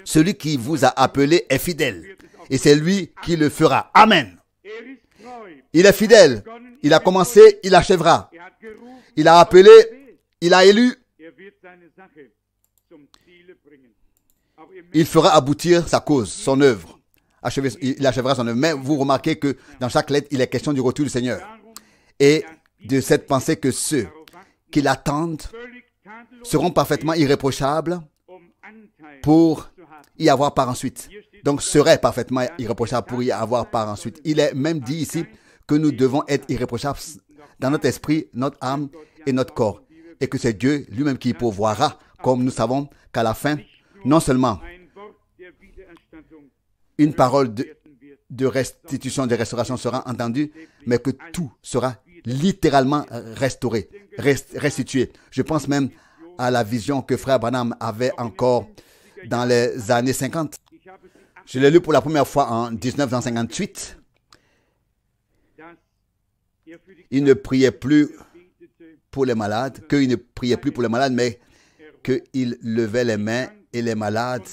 Celui qui vous a appelé est fidèle, et c'est lui qui le fera. Amen. Il est fidèle. Il a commencé, il achèvera. Il a appelé, il a élu. Il fera aboutir sa cause, son œuvre. Il achèvera son œuvre. Mais vous remarquez que dans chaque lettre, il est question du retour du Seigneur. Et de cette pensée que ceux qui l'attendent seront parfaitement irréprochables pour y avoir part ensuite. Donc, seraient parfaitement irréprochables pour y avoir part ensuite. Il est même dit ici que nous devons être irréprochables dans notre esprit, notre âme et notre corps. Et que c'est Dieu lui-même qui y pourvoira, comme nous savons qu'à la fin, non seulement une parole de restitution, de restauration sera entendue, mais que tout sera littéralement restauré, restitué. Je pense même à la vision que Frère Branham avait encore dans les années 50. Je l'ai lu pour la première fois en 1958. Il ne priait plus pour les malades, qu'il ne priait plus pour les malades, mais qu'il levait les mains et les malades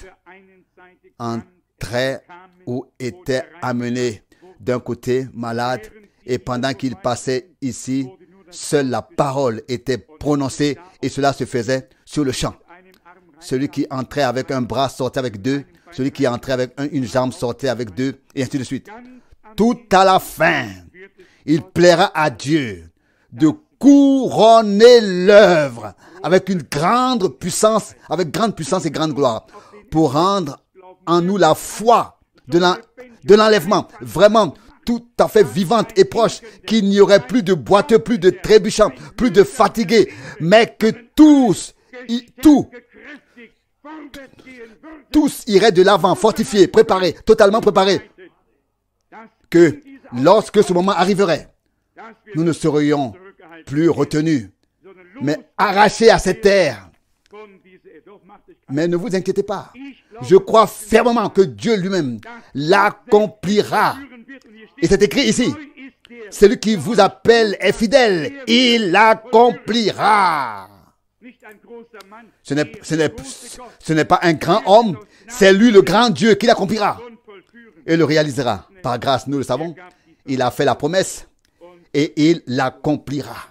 entraient ou étaient amenés d'un côté malade, et pendant qu'il passait ici, seule la parole était prononcée et cela se faisait sur le champ. Celui qui entrait avec un bras sortait avec deux, celui qui entrait avec une jambe sortait avec deux, et ainsi de suite. Tout à la fin, il plaira à Dieu de couronner l'œuvre avec une grande puissance et grande gloire, pour rendre en nous la foi de l'enlèvement, vraiment tout à fait vivante et proche, qu'il n'y aurait plus de boiteux, plus de trébuchants, plus de fatigués, mais que tous iraient de l'avant, fortifiés, préparés, totalement préparés, que lorsque ce moment arriverait, nous ne serions plus retenus, mais arrachés à cette terre. Mais ne vous inquiétez pas. Je crois fermement que Dieu lui-même l'accomplira. Et c'est écrit ici. Celui qui vous appelle est fidèle. Il l'accomplira. Ce n'est pas un grand homme. C'est lui le grand Dieu qui l'accomplira. Et le réalisera. Par grâce, nous le savons. Il a fait la promesse. Et il l'accomplira.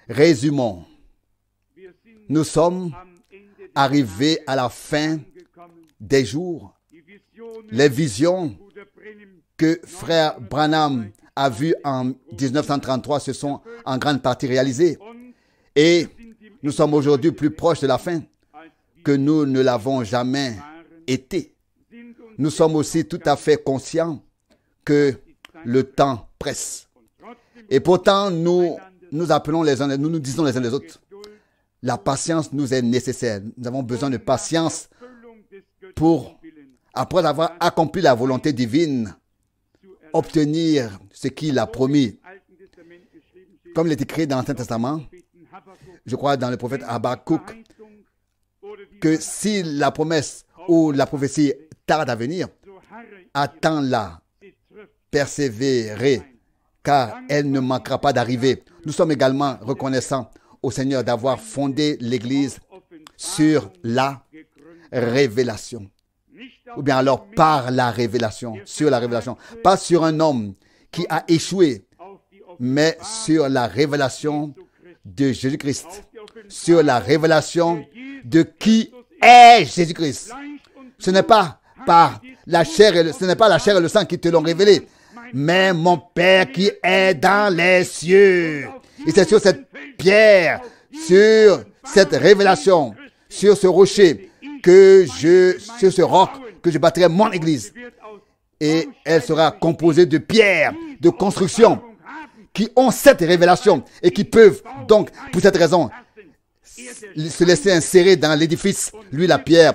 Résumons. Nous sommes arrivés à la fin des jours. Les visions que frère Branham a vues en 1933 se sont en grande partie réalisées. Et nous sommes aujourd'hui plus proches de la fin que nous ne l'avons jamais été. Nous sommes aussi tout à fait conscients que le temps presse. Et pourtant, nous appelons les uns, nous nous disons les uns les autres, la patience nous est nécessaire. Nous avons besoin de patience pour, après avoir accompli la volonté divine, obtenir ce qu'il a promis. Comme il est écrit dans l'Ancien Testament, je crois dans le prophète Habakkuk, que si la promesse ou la prophétie tarde à venir, attends-la, persévérez, car elle ne manquera pas d'arriver. Nous sommes également reconnaissants au Seigneur d'avoir fondé l'Église sur la révélation. Ou bien alors par la révélation, sur la révélation. Pas sur un homme qui a échoué, mais sur la révélation de Jésus-Christ. Sur la révélation de qui est Jésus-Christ. Ce n'est pas par la chair et le sang qui te l'ont révélé, mais mon Père qui est dans les cieux. Et c'est sur cette pierre, sur cette révélation, sur ce rocher, sur ce roc, que je bâtirai mon église. Et elle sera composée de pierres, de construction, qui ont cette révélation et qui peuvent donc, pour cette raison, se laisser insérer dans l'édifice. Lui, la pierre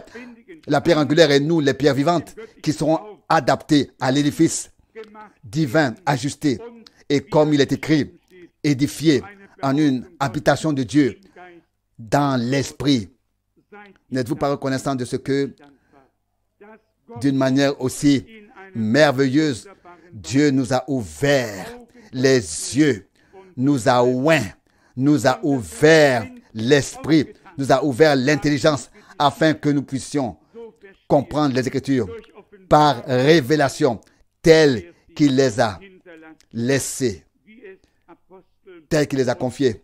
angulaire et nous, les pierres vivantes, qui seront adaptées à l'édifice divin, ajusté. Et comme il est écrit, édifié en une habitation de Dieu dans l'esprit. N'êtes-vous pas reconnaissant de ce que, d'une manière aussi merveilleuse, Dieu nous a ouvert les yeux, nous a oint, nous a ouvert l'esprit, nous a ouvert l'intelligence afin que nous puissions comprendre les Écritures par révélation telles qu'il les a laissées, telles qu'il les a confiées,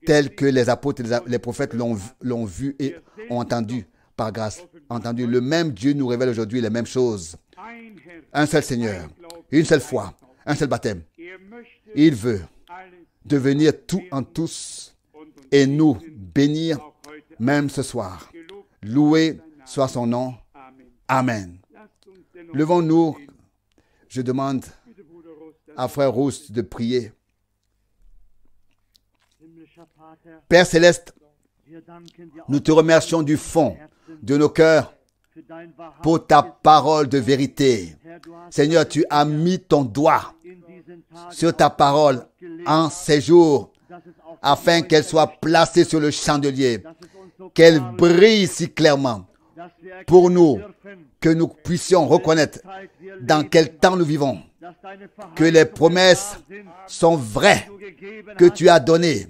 telles que les apôtres et les prophètes l'ont vu et ont entendu par grâce. Entendu, le même Dieu nous révèle aujourd'hui les mêmes choses. Un seul Seigneur, une seule foi, un seul baptême. Il veut devenir tout en tous et nous bénir même ce soir. Loué soit son nom. Amen. Levons-nous. Je demande à Frère Rousse de prier. Père Céleste, nous te remercions du fond de nos cœurs pour ta parole de vérité. Seigneur, tu as mis ton doigt sur ta parole en ces jours afin qu'elle soit placée sur le chandelier, qu'elle brille si clairement pour nous, que nous puissions reconnaître dans quel temps nous vivons, que les promesses sont vraies que tu as données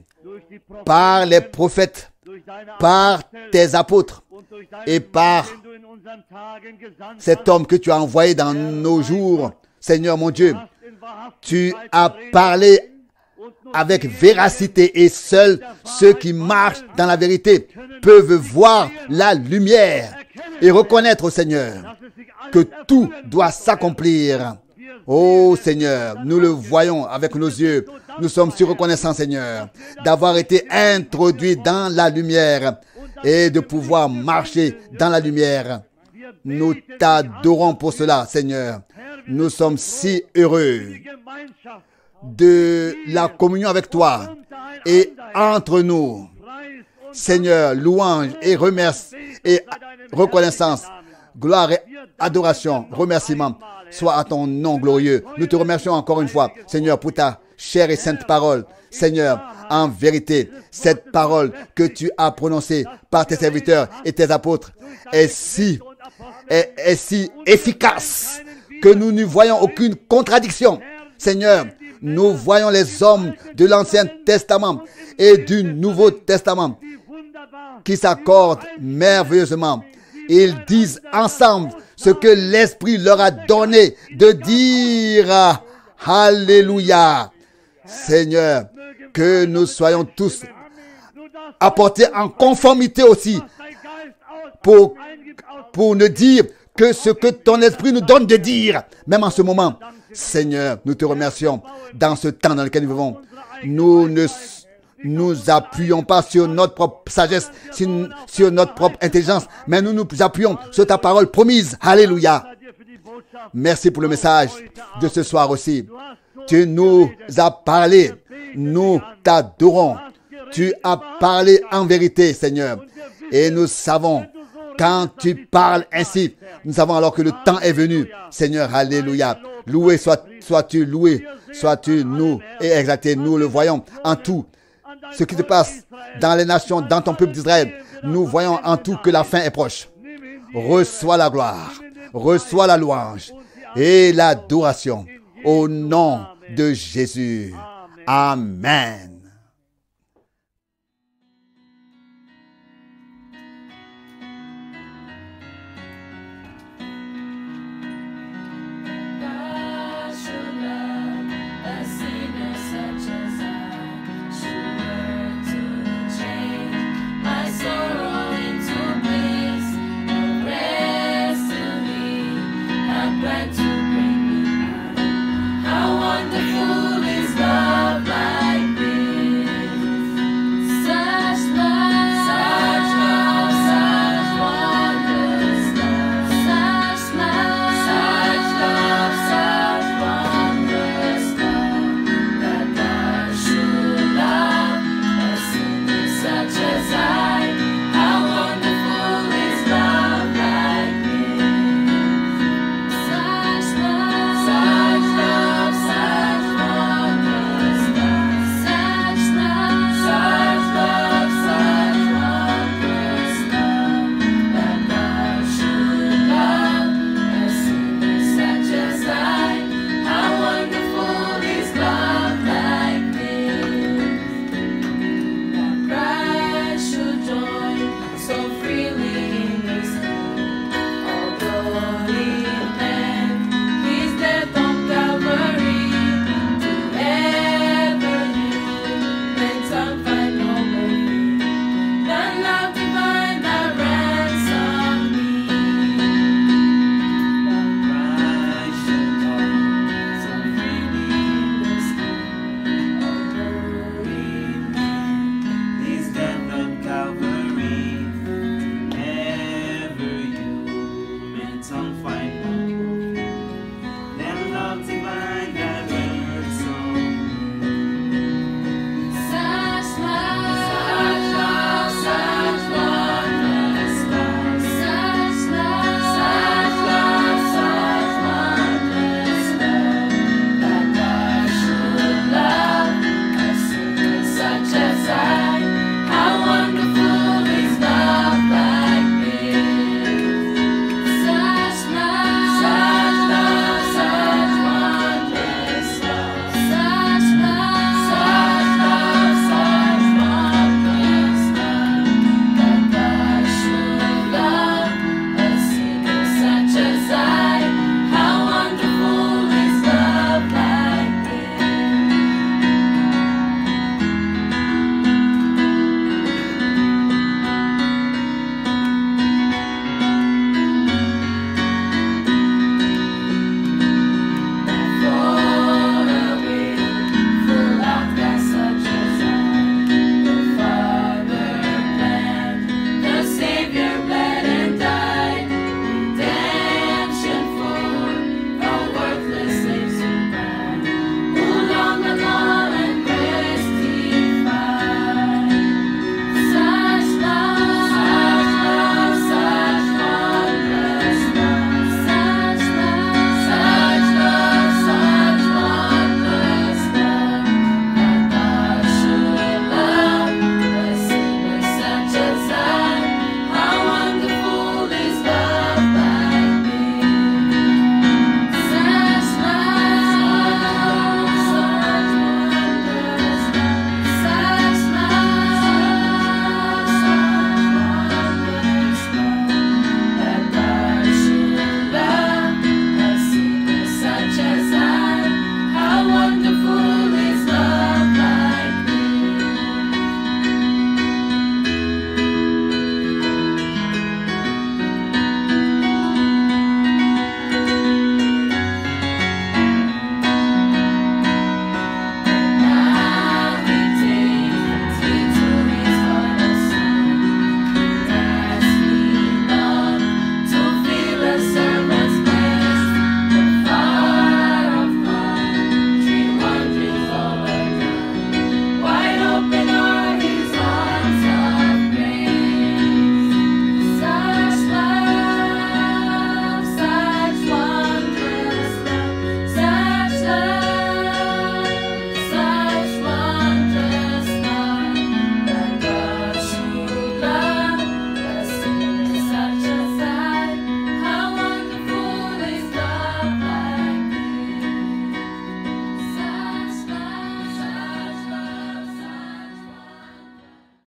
par les prophètes, par tes apôtres et par cet homme que tu as envoyé dans nos jours. Seigneur mon Dieu, tu as parlé avec véracité et seuls ceux qui marchent dans la vérité peuvent voir la lumière et reconnaître au Seigneur que tout doit s'accomplir. Oh Seigneur, nous le voyons avec nos yeux. Nous sommes si reconnaissants, Seigneur, d'avoir été introduits dans la lumière et de pouvoir marcher dans la lumière. Nous t'adorons pour cela, Seigneur. Nous sommes si heureux de la communion avec toi et entre nous. Seigneur, louange et remercie et reconnaissance, gloire et adoration, remerciement soit à ton nom glorieux. Nous te remercions encore une fois, Seigneur, pour ta chère et sainte parole. Seigneur, en vérité, cette parole que tu as prononcée par tes serviteurs et tes apôtres est si efficace que nous ne voyons aucune contradiction. Seigneur, nous voyons les hommes de l'Ancien Testament et du Nouveau Testament qui s'accordent merveilleusement. Ils disent ensemble ce que l'Esprit leur a donné de dire. Alléluia. Seigneur, que nous soyons tous apportés en conformité aussi pour ne dire que ce que ton Esprit nous donne de dire, même en ce moment. Seigneur, nous te remercions dans ce temps dans lequel nous vivons. Nous ne nous appuyons pas sur notre propre sagesse, sur notre propre intelligence, mais nous nous appuyons sur ta parole promise. Alléluia. Merci pour le message de ce soir aussi. Tu nous as parlé. Nous t'adorons. Tu as parlé en vérité, Seigneur. Et nous savons, quand tu parles ainsi, nous savons alors que le temps est venu. Seigneur, alléluia. Loué sois-tu, loué sois-tu, nous et exalté. Nous le voyons en tout. Ce qui se passe dans les nations, dans ton peuple d'Israël, nous voyons en tout que la fin est proche. Reçois la gloire, reçois la louange et l'adoration au nom de Jésus. Amen.